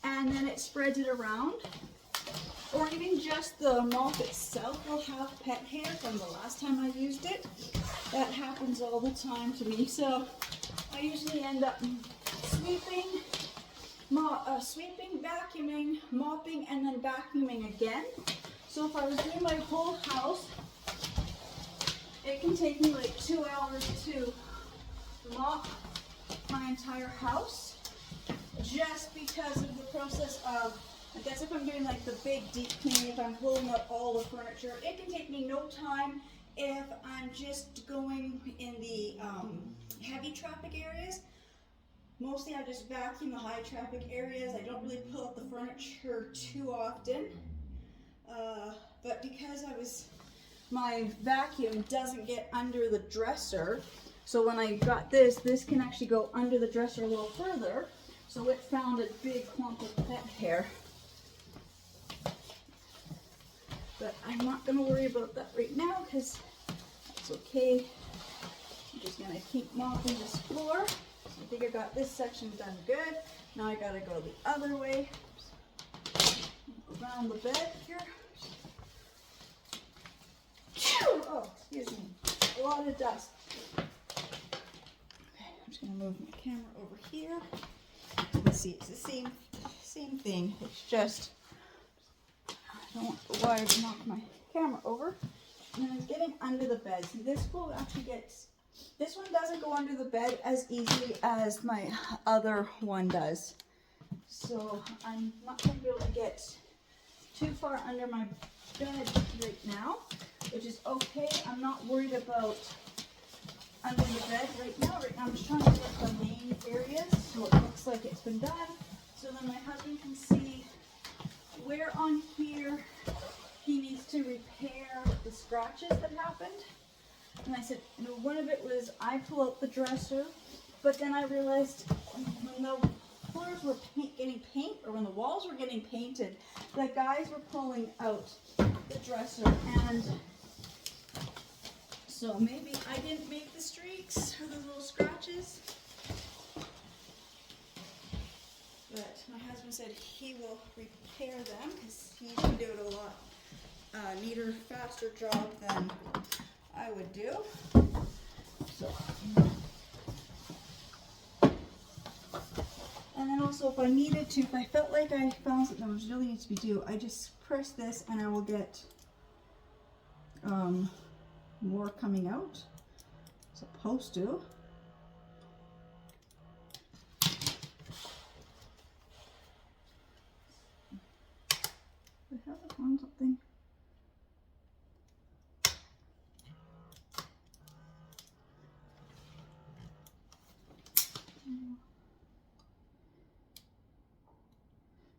and then it spreads it around. Or even just the mop itself will have pet hair from the last time I used it. That happens all the time to me. So I usually end up sweeping, vacuuming, mopping, and then vacuuming again. So if I was doing my whole house, it can take me like 2 hours to mop my entire house, just because of the process of, I guess if I'm doing like the big deep cleaning, if I'm pulling up all the furniture, it can take me no time. If I'm just going in the heavy traffic areas, mostly I just vacuum the high traffic areas. I don't really pull up the furniture too often. But because my vacuum doesn't get under the dresser, so when I got this can actually go under the dresser a little further. So it found a big clump of pet hair. But I'm not going to worry about that right now because that's okay. I'm just going to keep mopping this floor. So I think I got this section done good. Now I got to go the other way. Around the bed here. Oh, excuse me. A lot of dust. Okay, I'm just going to move my camera over here. You can see it's the same thing. It's just, I don't want the wire to knock my camera over. And then it's getting under the bed. See, this will actually this one doesn't go under the bed as easily as my other one does. So I'm not going to be able to get too far under my bed right now, which is okay. I'm not worried about under the bed right now. Right now I'm just trying to get the main areas so it looks like it's been done. So then my husband can see where on here he needs to repair the scratches that happened. And I said, you know, one of it was I pull out the dresser, but then I realized when the floors were getting paint, or when the walls were getting painted, the guys were pulling out the dresser, and so maybe I didn't make the streaks or the little scratches. But my husband said he will repair them because he can do it a lot neater, faster job than I would do. So, and then also if I needed to, if I felt like I found something that was really needs to be due, I just press this and I will get more coming out. Supposed to. I have it on something.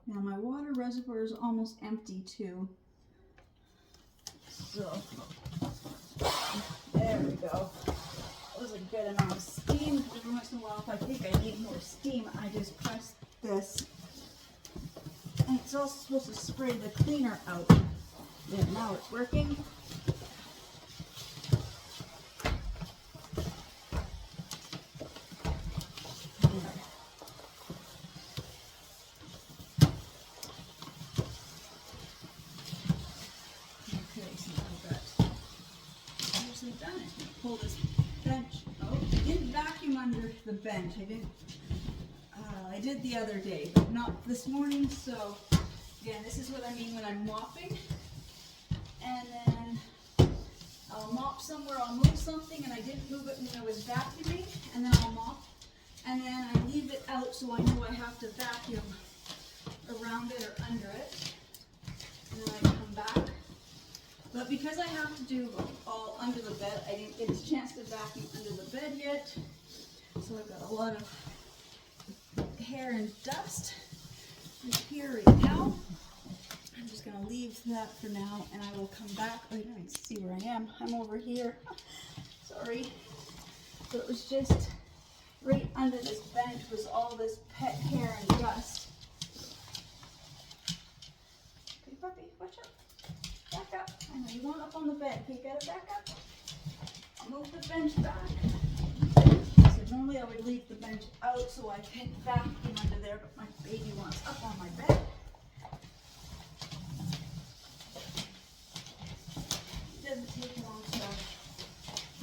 Now my water reservoir is almost empty too. So there we go. That was a good amount of steam. Every once in a while, if I think I need more steam, I just press this. And it's also supposed to spray the cleaner out. Yeah, now it's working. Pull this bench out. I didn't vacuum under the bench. I did the other day, but not this morning. So again, this is what I mean when I'm mopping. And then I'll mop somewhere, I'll move something, and I didn't move it when I was vacuuming, and then I'll mop, and then I leave it out so I know I have to vacuum around it or under it. And then I come back. But because I have to do all under the bed, I didn't get a chance to vacuum under the bed yet. So I've got a lot of hair and dust right here right now. I'm just gonna leave that for now and I will come back. Oh, you don't even see where I am. I'm over here. Sorry. So it was just right under this bench was all this pet hair and dust. Okay, puppy, watch out. Back up. I know you want up on the bed. Okay, you gotta back up. I'll move the bench back. So normally I would leave the bench out so I can vacuum under there, but my baby wants up on my bed. It doesn't take long to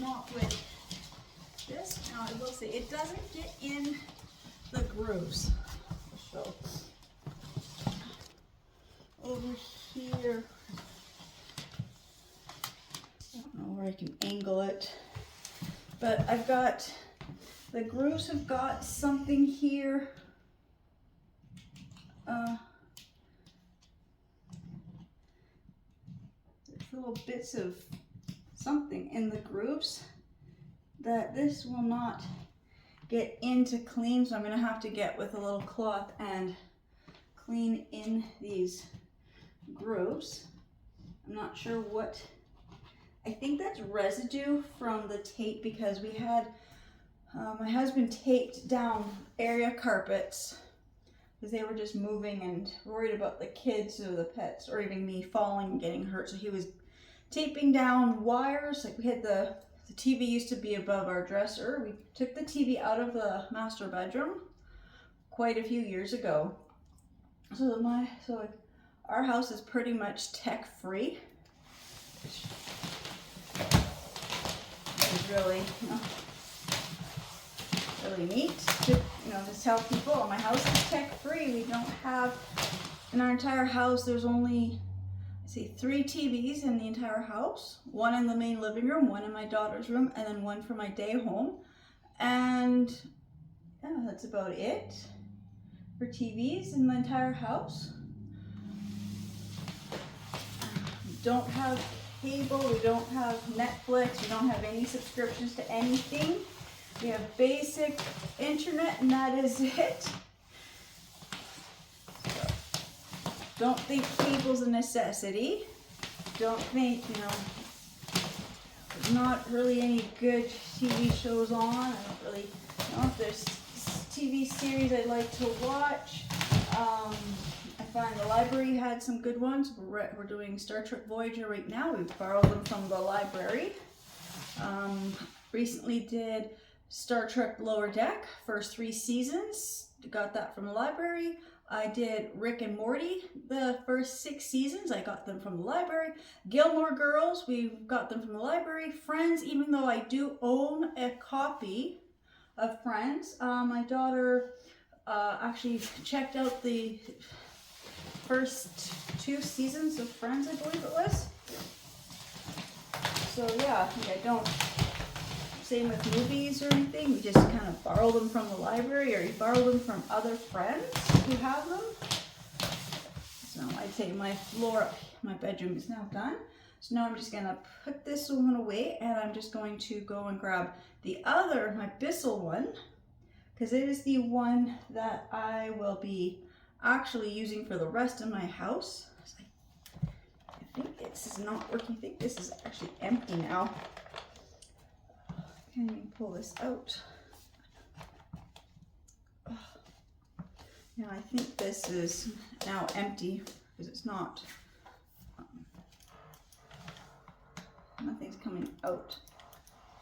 mop with this. Now I will say it doesn't get in the grooves. So over here. I don't know where I can angle it, but I've got, the grooves have got something here. There's little bits of something in the grooves that this will not get into clean, so I'm gonna have to get with a little cloth and clean in these grooves. I'm not sure what. I think that's residue from the tape because we had, my husband taped down area carpets because they were just moving and worried about the kids or the pets or even me falling and getting hurt. So he was taping down wires. Like we had the TV used to be above our dresser. We took the TV out of the master bedroom quite a few years ago. So our house is pretty much tech free. Is really, really neat to, to tell people, oh, my house is tech free. We don't have, in our entire house, there's only, I see 3 TVs in the entire house. One in the main living room, one in my daughter's room, and then one for my day home. And yeah, that's about it for TVs in the entire house. Don't have cable, we don't have Netflix, we don't have any subscriptions to anything. We have basic internet and that is it. So, don't think cable's a necessity. Don't think, there's not really any good TV shows on. I don't really know if there's TV series I'd like to watch. I find the library had some good ones. We're doing Star Trek Voyager right now. We borrowed them from the library. Recently did Star Trek Lower Deck, first 3 seasons. Got that from the library. I did Rick and Morty, the first 6 seasons. I got them from the library. Gilmore Girls, we got them from the library. Friends, even though I do own a copy of Friends, my daughter actually checked out the first 2 seasons of Friends, I believe it was. So yeah, I don't, same with movies or anything, we just kind of borrow them from the library or you borrow them from other friends who have them. So I'd say my floor, my bedroom is now done. So now I'm just gonna put this one away, and I'm just going to go and grab the other, my Bissell one, because it is the one that I will be actually using for the rest of my house. I think this is not working. I think this is actually empty now. Can't even pull this out. Yeah, I think this is now empty because it's not. Nothing's coming out.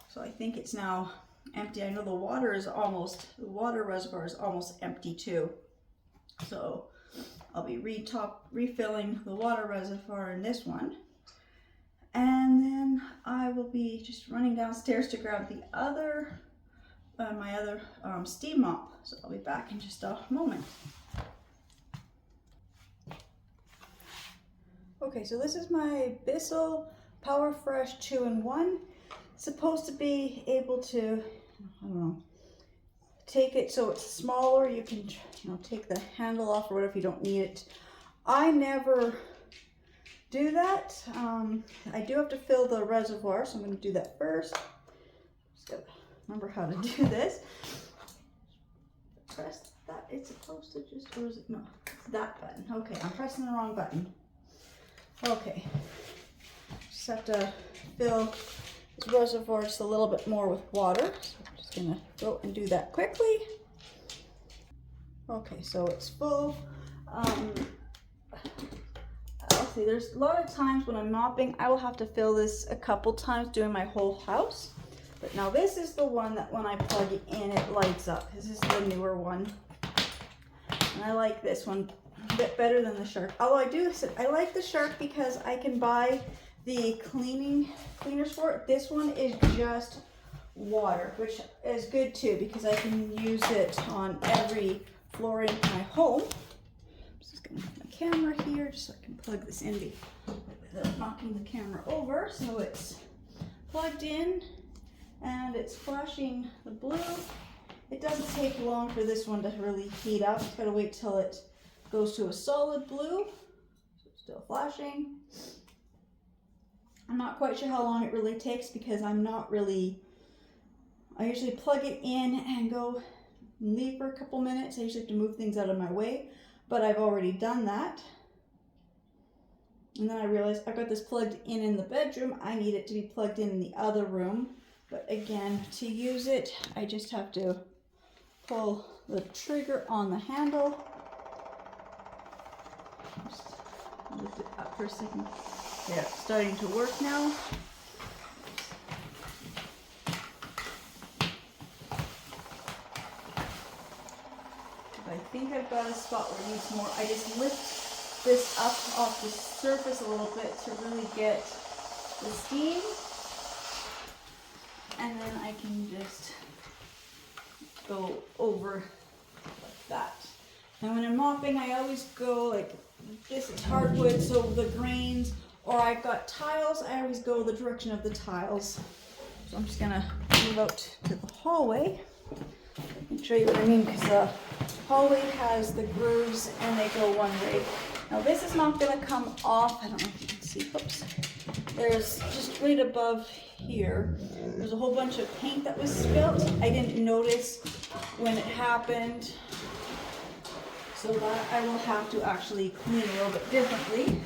So I think it's now empty. I know the water reservoir is almost empty too. So I'll be refilling the water reservoir in this one. And then I will be just running downstairs to grab the other, my other steam mop. So I'll be back in just a moment. Okay, so this is my Bissell PowerFresh 2-in-1. It's supposed to be able to, I don't know, take it so it's smaller. You can, take the handle off or whatever if you don't need it. I never do that. I do have to fill the reservoir, so I'm going to do that first. Just gotta remember how to do this. Press that. It's supposed to just, or is it? No, it's that button. Okay, I'm pressing the wrong button. Okay, just have to fill this reservoir just a little bit more with water. So I'm just gonna go and do that quickly. Okay, so it's full. Let's see, there's a lot of times when I'm mopping, I will have to fill this a couple times doing my whole house. But now this is the one that when I plug it in, it lights up. This is the newer one. And I like this one a bit better than the Shark. Although I like the Shark because I can buy the cleaners for it. This one is just water, which is good too because I can use it on every floor in my home. I'm just gonna have my camera here just so I can plug this in without knocking the camera over. So it's plugged in and it's flashing the blue. It doesn't take long for this one to really heat up. Just gotta wait till it goes to a solid blue. So it's still flashing. I'm not quite sure how long it really takes because I usually plug it in and go and leave for a couple minutes. I usually have to move things out of my way, but I've already done that. And then I realized I've got this plugged in the bedroom. I need it to be plugged in the other room. But again, to use it, I just have to pull the trigger on the handle. Just lift it up for a second. Yeah, it's starting to work now. I think I've got a spot where it needs more. I just lift this up off the surface a little bit to really get the steam. And then I can just go over like that. And when I'm mopping, I always go like this is hardwood, so the grains, or I've got tiles, I always go the direction of the tiles. So I'm just gonna move out to the hallway and show you what I mean, because the hallway has the grooves and they go one way. Now this is not gonna come off. I don't know if you can see, oops. There's just right above here, there's a whole bunch of paint that was spilt. I didn't notice when it happened. So that I will have to actually clean a little bit differently.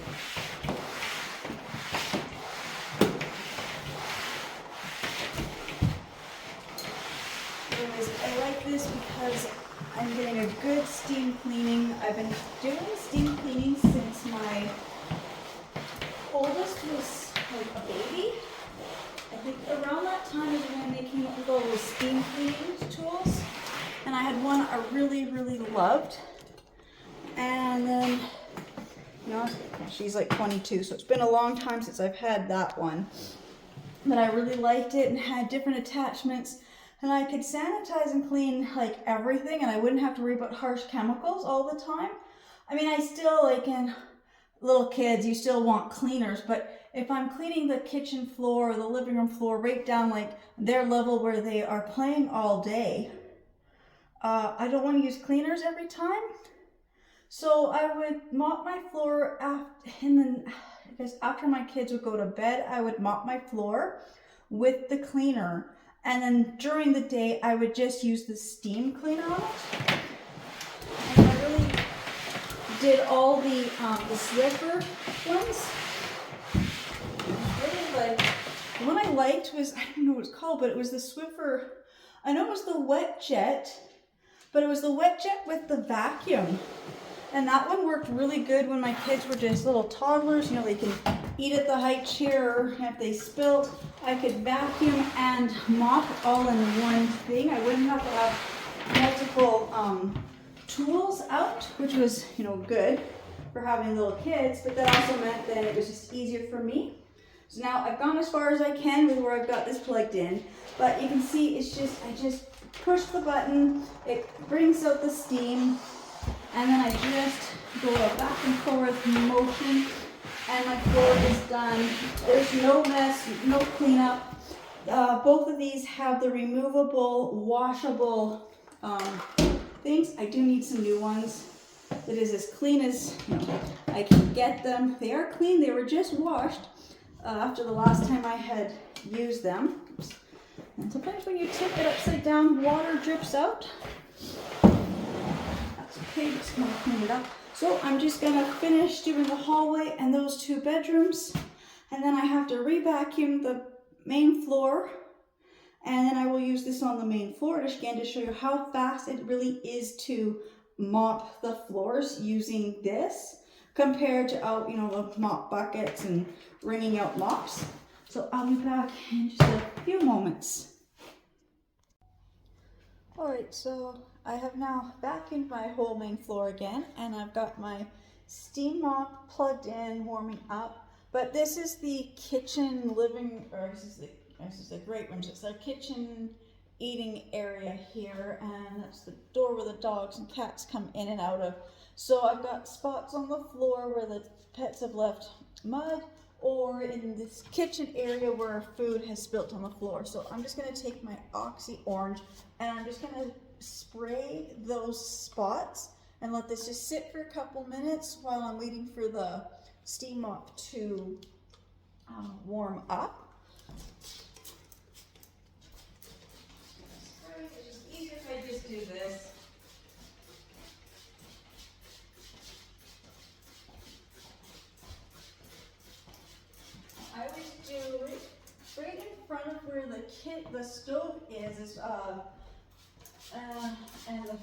Anyways, I like this because I'm getting a good steam cleaning. I've been doing steam cleaning since my oldest was like a baby. I think around that time is when they came up with all those steam cleaning tools. And I had one I really, really loved. And then, she's like 22, so it's been a long time since I've had that one. But I really liked it and had different attachments. And I could sanitize and clean like everything, and I wouldn't have to worry about harsh chemicals all the time. I mean, I still, like in little kids, you still want cleaners, but if I'm cleaning the kitchen floor or the living room floor right down like their level where they are playing all day, I don't want to use cleaners every time. So I would mop my floor and then I guess after my kids would go to bed, I would mop my floor with the cleaner. And then during the day, I would just use the steam cleaner on it. And I really did all the Swiffer ones. Really like, the one I liked was, I don't know what it's called, but it was the Swiffer. I know it was the Wet Jet, but it was the Wet Jet with the vacuum. And that one worked really good when my kids were just little toddlers. You know, they can eat at the high chair, or if they spilled, I could vacuum and mop all in one thing. I wouldn't have to have multiple tools out, which was, you know, good for having little kids, but that also meant that it was just easier for me. So now I've gone as far as I can with where I've got this plugged in, but you can see it's just, I just push the button, it brings out the steam, and then I just go a back and forth motion, and my floor is done. There's no mess, no cleanup. Both of these have the removable, washable things. I do need some new ones. It is as clean as, you know, I can get them. They are clean. They were just washed after the last time I had used them. Oops. And sometimes when you tip it upside down, water drips out. Okay, just gonna clean it up. So I'm just gonna finish doing the hallway and those two bedrooms, and then I have to re-vacuum the main floor, and then I will use this on the main floor again to show you how fast it really is to mop the floors using this compared to out, you know, the mop buckets and wringing out mops. So I'll be back in just a few moments. All right, so I have now vacuumed my whole main floor again, and I've got my steam mop plugged in, warming up. But this is the kitchen living, or this is the great room. So it's our kitchen eating area here, and that's the door where the dogs and cats come in and out of. So I've got spots on the floor where the pets have left mud, or in this kitchen area where food has spilt on the floor. So I'm just gonna take my Oxy Orange and I'm just gonna spray those spots and let this just sit for a couple minutes while I'm waiting for the steam mop to warm up. It's just easier if I just do this. I always do right in front of where the stove is and the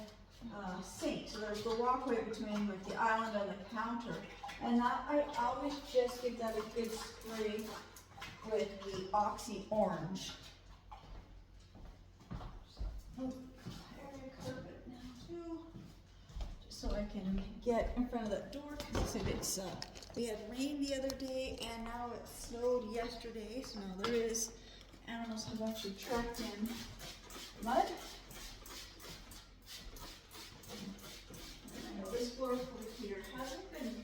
sink. So there's the walkway between like the island and the counter, and that I always just give that a good spray with the Oxy Orange. So, area carpet now too, just so I can get in front of that door because it's we had rain the other day and now it snowed yesterday, so now there is animals have actually tracked in mud. And I know this floor over here hasn't been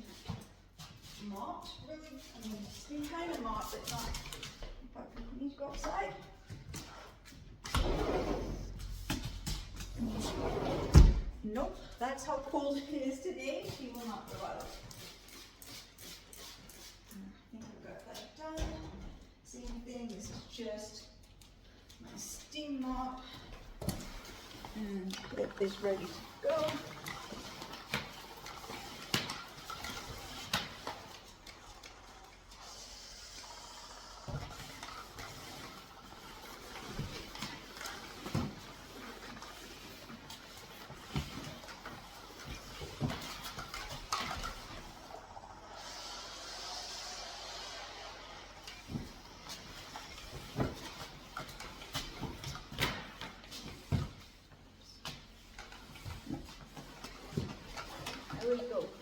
mopped really. I mean, it's been kind of mopped, but not. But we need to go outside. Nope, that's how cold it is today. She will not go out. I think I've got that done. Same thing, this is just my steam mop, and it is ready to go.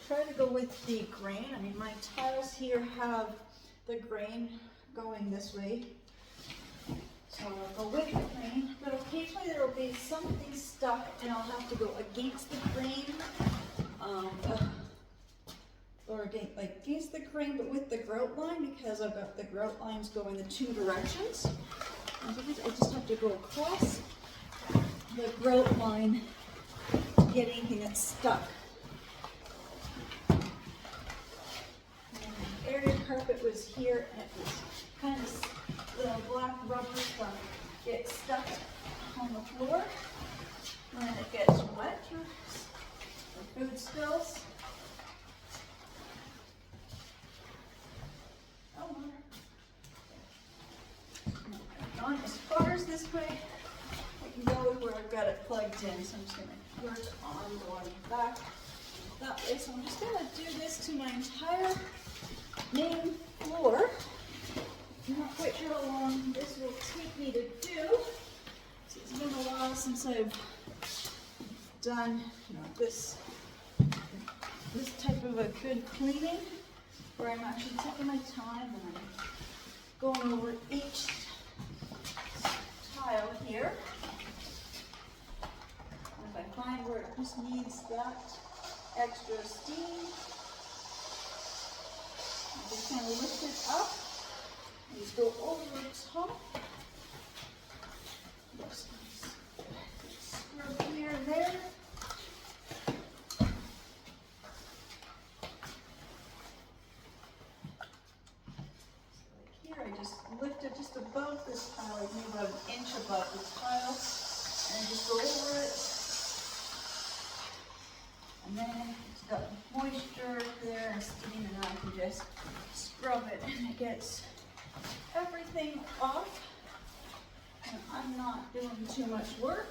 Try to go with the grain. I mean, my tiles here have the grain going this way, so I'll go with the grain, but occasionally there will be something stuck and I'll have to go against the grain, or against the grain but with the grout line, because I've got the grout lines going the two directions. And I just have to go across the grout line to get anything that's stuck. was here and it was kind of, the black rubber stuff gets stuck on the floor when it gets wet or food spills. Oh, gone as far as this way. I can go with where I've got it plugged in, so I'm just gonna work on going back that way. So I'm just gonna do this to my entire main floor. I'm not quite sure how long this will take me to do. So it's been a while since I've done, this type of a good cleaning, where I'm actually taking my time and I'm going over each tile here. And if I find where it just needs that extra steam, I just kind of lift it up and just go over the top. Just scrub here and there. I just lift it just above this tile, like maybe about an inch above this tile, and just go over it. And then it's got moisture there and steam, and I can just scrub it, and it gets everything off. And I'm not doing too much work.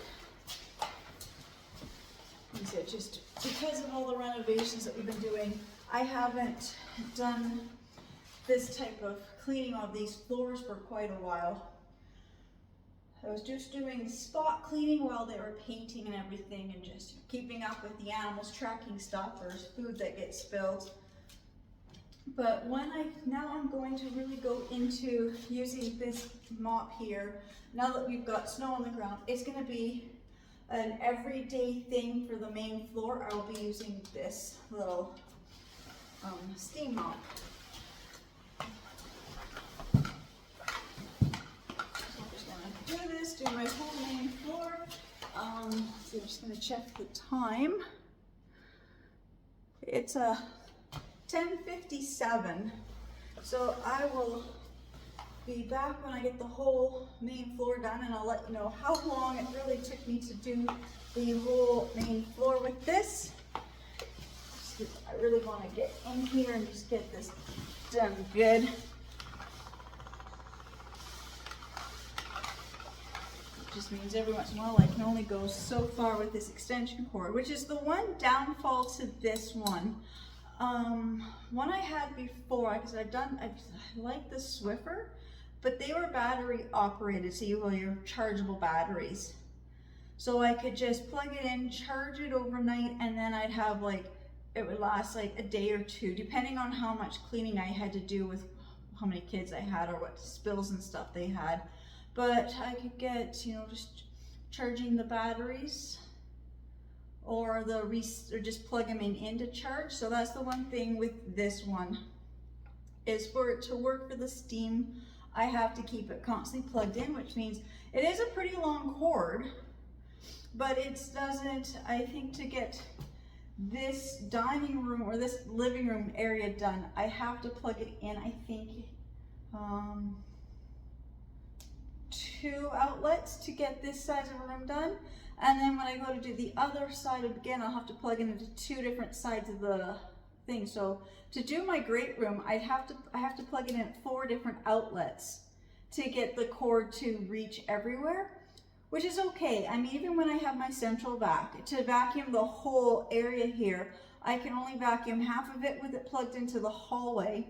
Is it just because of all the renovations that we've been doing, I haven't done this type of cleaning of these floors for quite a while. I was just doing spot cleaning while they were painting and everything, and just keeping up with the animals, tracking stuff or food that gets spilled. But now I'm going to really go into using this mop here. Now that we've got snow on the ground, it's going to be an everyday thing for the main floor. I will be using this little steam mop. Do this, do my whole main floor. So I'm just going to check the time. It's 10:57, so I will be back when I get the whole main floor done, and I'll let you know how long it really took me to do the whole main floor with this. I really want to get in here and just get this done good. Just means every once in a while I can only go so far with this extension cord, which is the one downfall to this one. One I had before, because I like the Swiffer, but they were battery operated, so your chargeable batteries. So I could just plug it in, charge it overnight, and then I'd have it would last like a day or two, depending on how much cleaning I had to do with how many kids I had or what spills and stuff they had. But I could get, just charging the batteries or just plug them in to charge. So that's the one thing with this one, is for it to work for the steam, I have to keep it constantly plugged in, which means it is a pretty long cord, but it doesn't, I think, to get this dining room or this living room area done, I have to plug it in, I think, 2 outlets to get this size of a room done. And then when I go to do the other side again, I'll have to plug it into 2 different sides of the thing. So to do my great room, I have to plug it in at 4 different outlets to get the cord to reach everywhere, which is okay. I mean, even when I have my central vac, to vacuum the whole area here, I can only vacuum half of it with it plugged into the hallway.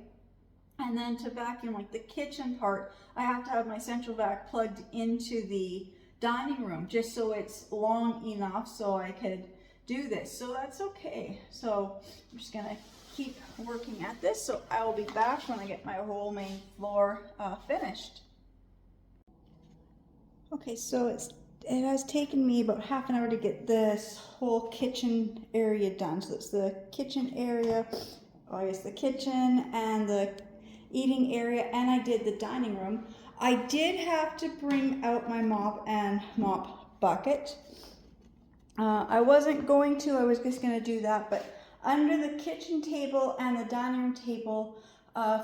And then to vacuum like the kitchen part, I have to have my central vac plugged into the dining room, just so it's long enough so I could do this. So that's okay. So I'm just gonna keep working at this. So I will be back when I get my whole main floor finished. Okay, so it has taken me about half an hour to get this whole kitchen area done. So it's the kitchen area, I guess the kitchen and the eating area, and I did the dining room. I did have to bring out my mop and mop bucket. I wasn't going to, I was just going to do that, but under the kitchen table and the dining room table,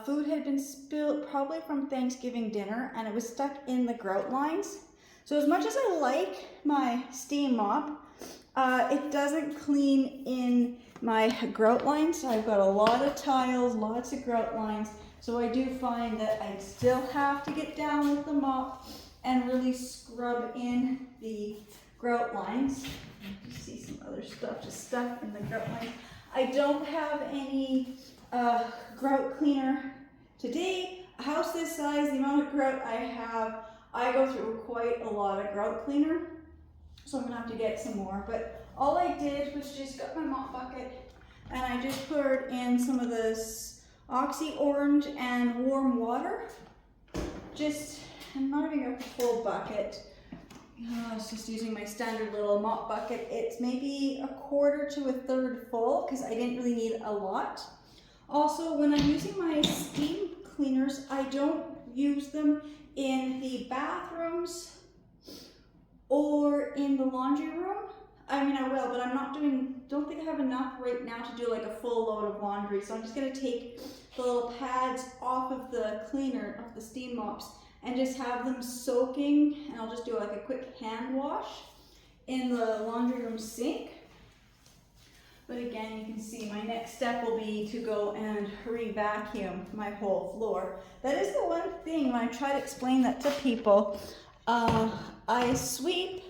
Food had been spilled probably from Thanksgiving dinner, and it was stuck in the grout lines. So as much as I like my steam mop, it doesn't clean in my grout lines. So I've got a lot of tiles, lots of grout lines. So I do find that I still have to get down with the mop and really scrub in the grout lines. You see some other stuff, just stuff in the grout lines. I don't have any grout cleaner today. A house this size, the amount of grout I have, I go through quite a lot of grout cleaner. So I'm gonna have to get some more. But all I did was just got my mop bucket and I just poured in some of this Oxy Orange and warm water. I'm not even got the full bucket. I was just using my standard little mop bucket. It's maybe a quarter to a third full because I didn't really need a lot. Also, when I'm using my steam cleaners, I don't use them in the bathrooms or in the laundry room. I mean, I will, but don't think I have enough right now to do like a full load of laundry. So I'm just gonna take the little pads off of the cleaner, of the steam mops, and just have them soaking, and I'll just do like a quick hand wash in the laundry room sink. But again, you can see my next step will be to go and re-vacuum my whole floor. That is the one thing when I try to explain that to people. I sweep,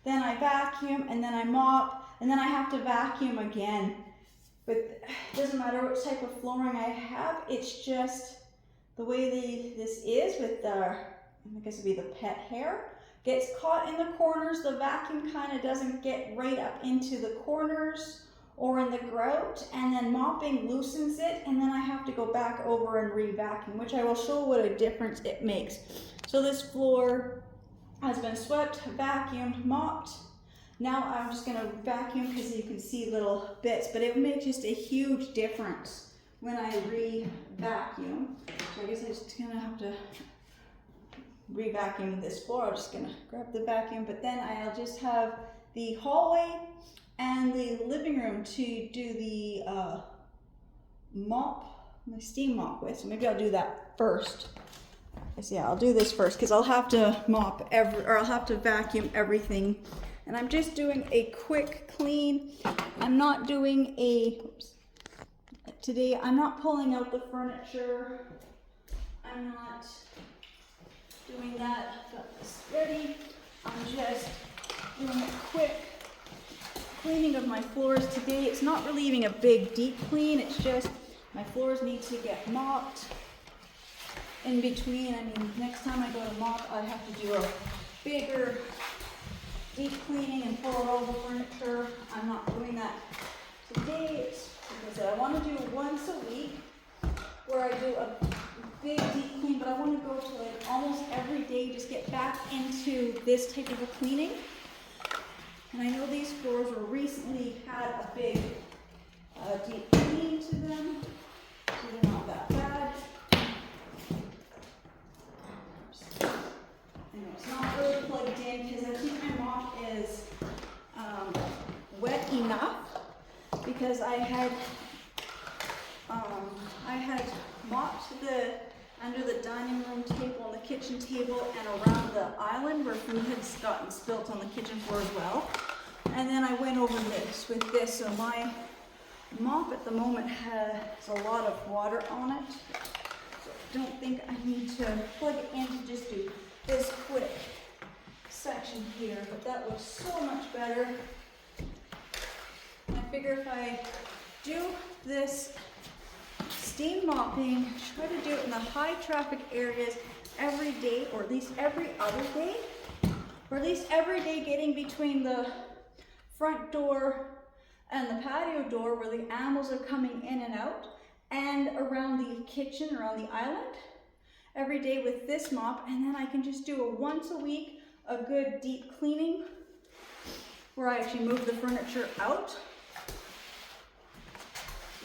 then I vacuum, and then I mop, and then I have to vacuum again. But it doesn't matter what type of flooring I have, it's just the way this is with I guess it'd be the pet hair. Gets caught in the corners, the vacuum kind of doesn't get right up into the corners or in the grout, and then mopping loosens it, and then I have to go back over and re-vacuum, which I will show what a difference it makes. So this floor has been swept, vacuumed, mopped. Now I'm just gonna vacuum because you can see little bits, but it makes just a huge difference when I re-vacuum. So I guess I'm just gonna have to re-vacuum this floor. I'm just gonna grab the vacuum, but then I'll just have the hallway and the living room to do the the steam mop with. So maybe I'll do that first. Yeah, I'll do this first because I'll have to I'll have to vacuum everything. And I'm just doing a quick clean. I'm not doing today I'm not pulling out the furniture. I'm not doing that. Got this ready. I'm just doing a quick cleaning of my floors today. It's not really even a big deep clean. It's just my floors need to get mopped in between. I mean, next time I go to mop, I have to do a bigger deep cleaning and pull all the furniture. I'm not doing that today. It's because I want to do once a week where I do a big deep clean, but I want to go to like almost every day, just get back into this type of a cleaning. And I know these floors were recently had a big deep clean to them, so they're not that bad. I know it's not really plugged in because I think my mop is wet enough because I had mopped under the dining room table and the kitchen table and around the island where food had gotten spilt on the kitchen floor as well. And then I went over this with this, so my mop at the moment has a lot of water on it. So I don't think I need to plug it in to just do this quick section here, but that looks so much better. And I figure if I do this steam mopping, try to do it in the high traffic areas every day, or at least every other day, or at least every day getting between the front door and the patio door where the animals are coming in and out, and around the kitchen, around the island, every day with this mop, and then I can just do a once a week, a good deep cleaning where I actually move the furniture out.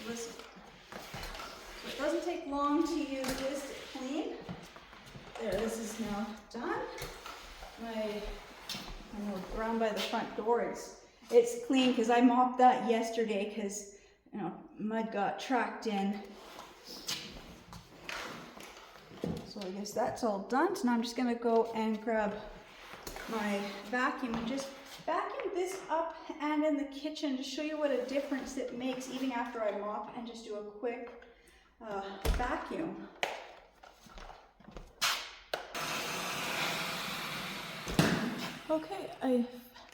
So it doesn't take long to use this to clean. There, this is now done. Around by the front door, it's clean because I mopped that yesterday because mud got tracked in. So I guess that's all done. So now I'm just gonna go and grab my vacuum and just vacuum this up and in the kitchen to show you what a difference it makes even after I mop, and just do a quick vacuum. Okay, I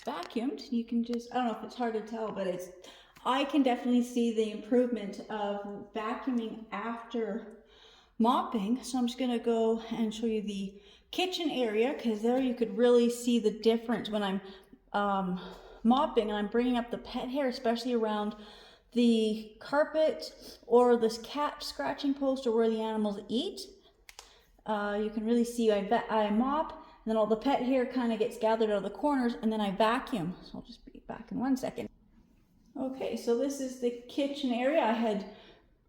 vacuumed. You can just, I don't know if it's hard to tell, but I can definitely see the improvement of vacuuming after mopping. So I'm just gonna go and show you the kitchen area, because there you could really see the difference when I'm mopping and I'm bringing up the pet hair, especially around the carpet or this cat scratching post or where the animals eat. You can really see I mop, and then all the pet hair kind of gets gathered out of the corners, and then I vacuum. So I'll just be back in 1 second. Okay, so this is the kitchen area. I had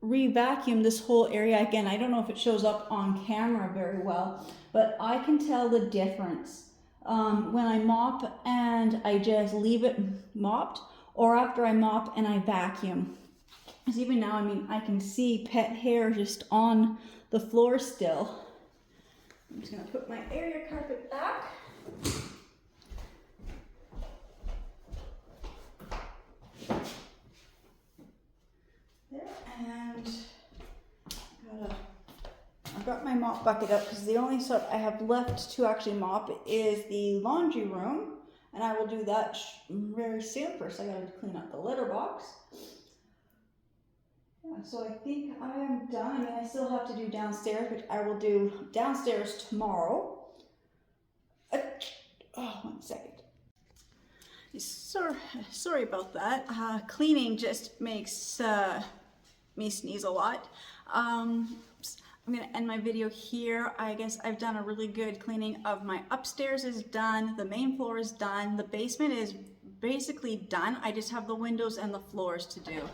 re-vacuumed this whole area. Again, I don't know if it shows up on camera very well, but I can tell the difference when I mop and I just leave it mopped, or after I mop and I vacuum. Because even now, I mean, I can see pet hair just on the floor still. I'm just gonna put my area carpet back. There, and I've got my mop bucket up, because the only stuff I have left to actually mop is the laundry room, and I will do that very soon. First, I gotta clean up the litter box. Yeah, so I think I am done. I mean, I still have to do downstairs, which I will do downstairs tomorrow. Oh, 1 second. Sorry about that. Cleaning just makes me sneeze a lot. I'm gonna end my video here. I guess I've done a really good cleaning of my upstairs is done. The main floor is done. The basement is basically done. I just have the windows and the floors to do.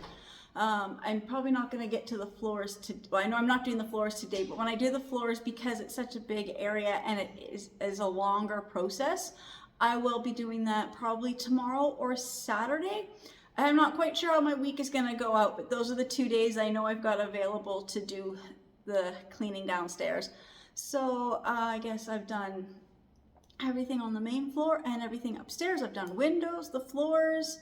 I'm probably not going to get to the floors well, I know I'm not doing the floors today, but when I do the floors, because it's such a big area and it is a longer process, I will be doing that probably tomorrow or Saturday. I'm not quite sure how my week is going to go out, but those are the 2 days I know I've got available to do the cleaning downstairs. So I guess I've done everything on the main floor and everything upstairs. I've done windows, the floors,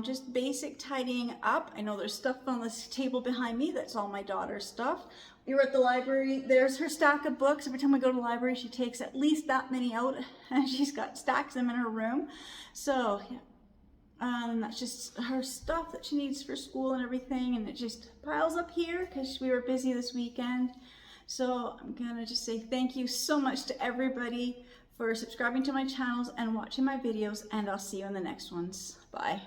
just basic tidying up. I know there's stuff on this table behind me. That's all my daughter's stuff. We were at the library. There's her stack of books. Every time I go to the library, she takes at least that many out, and she's got stacks of them in her room. So yeah. That's just her stuff that she needs for school and everything, and it just piles up here because we were busy this weekend. So I'm gonna just say thank you so much to everybody for subscribing to my channels and watching my videos, and I'll see you in the next ones. Bye.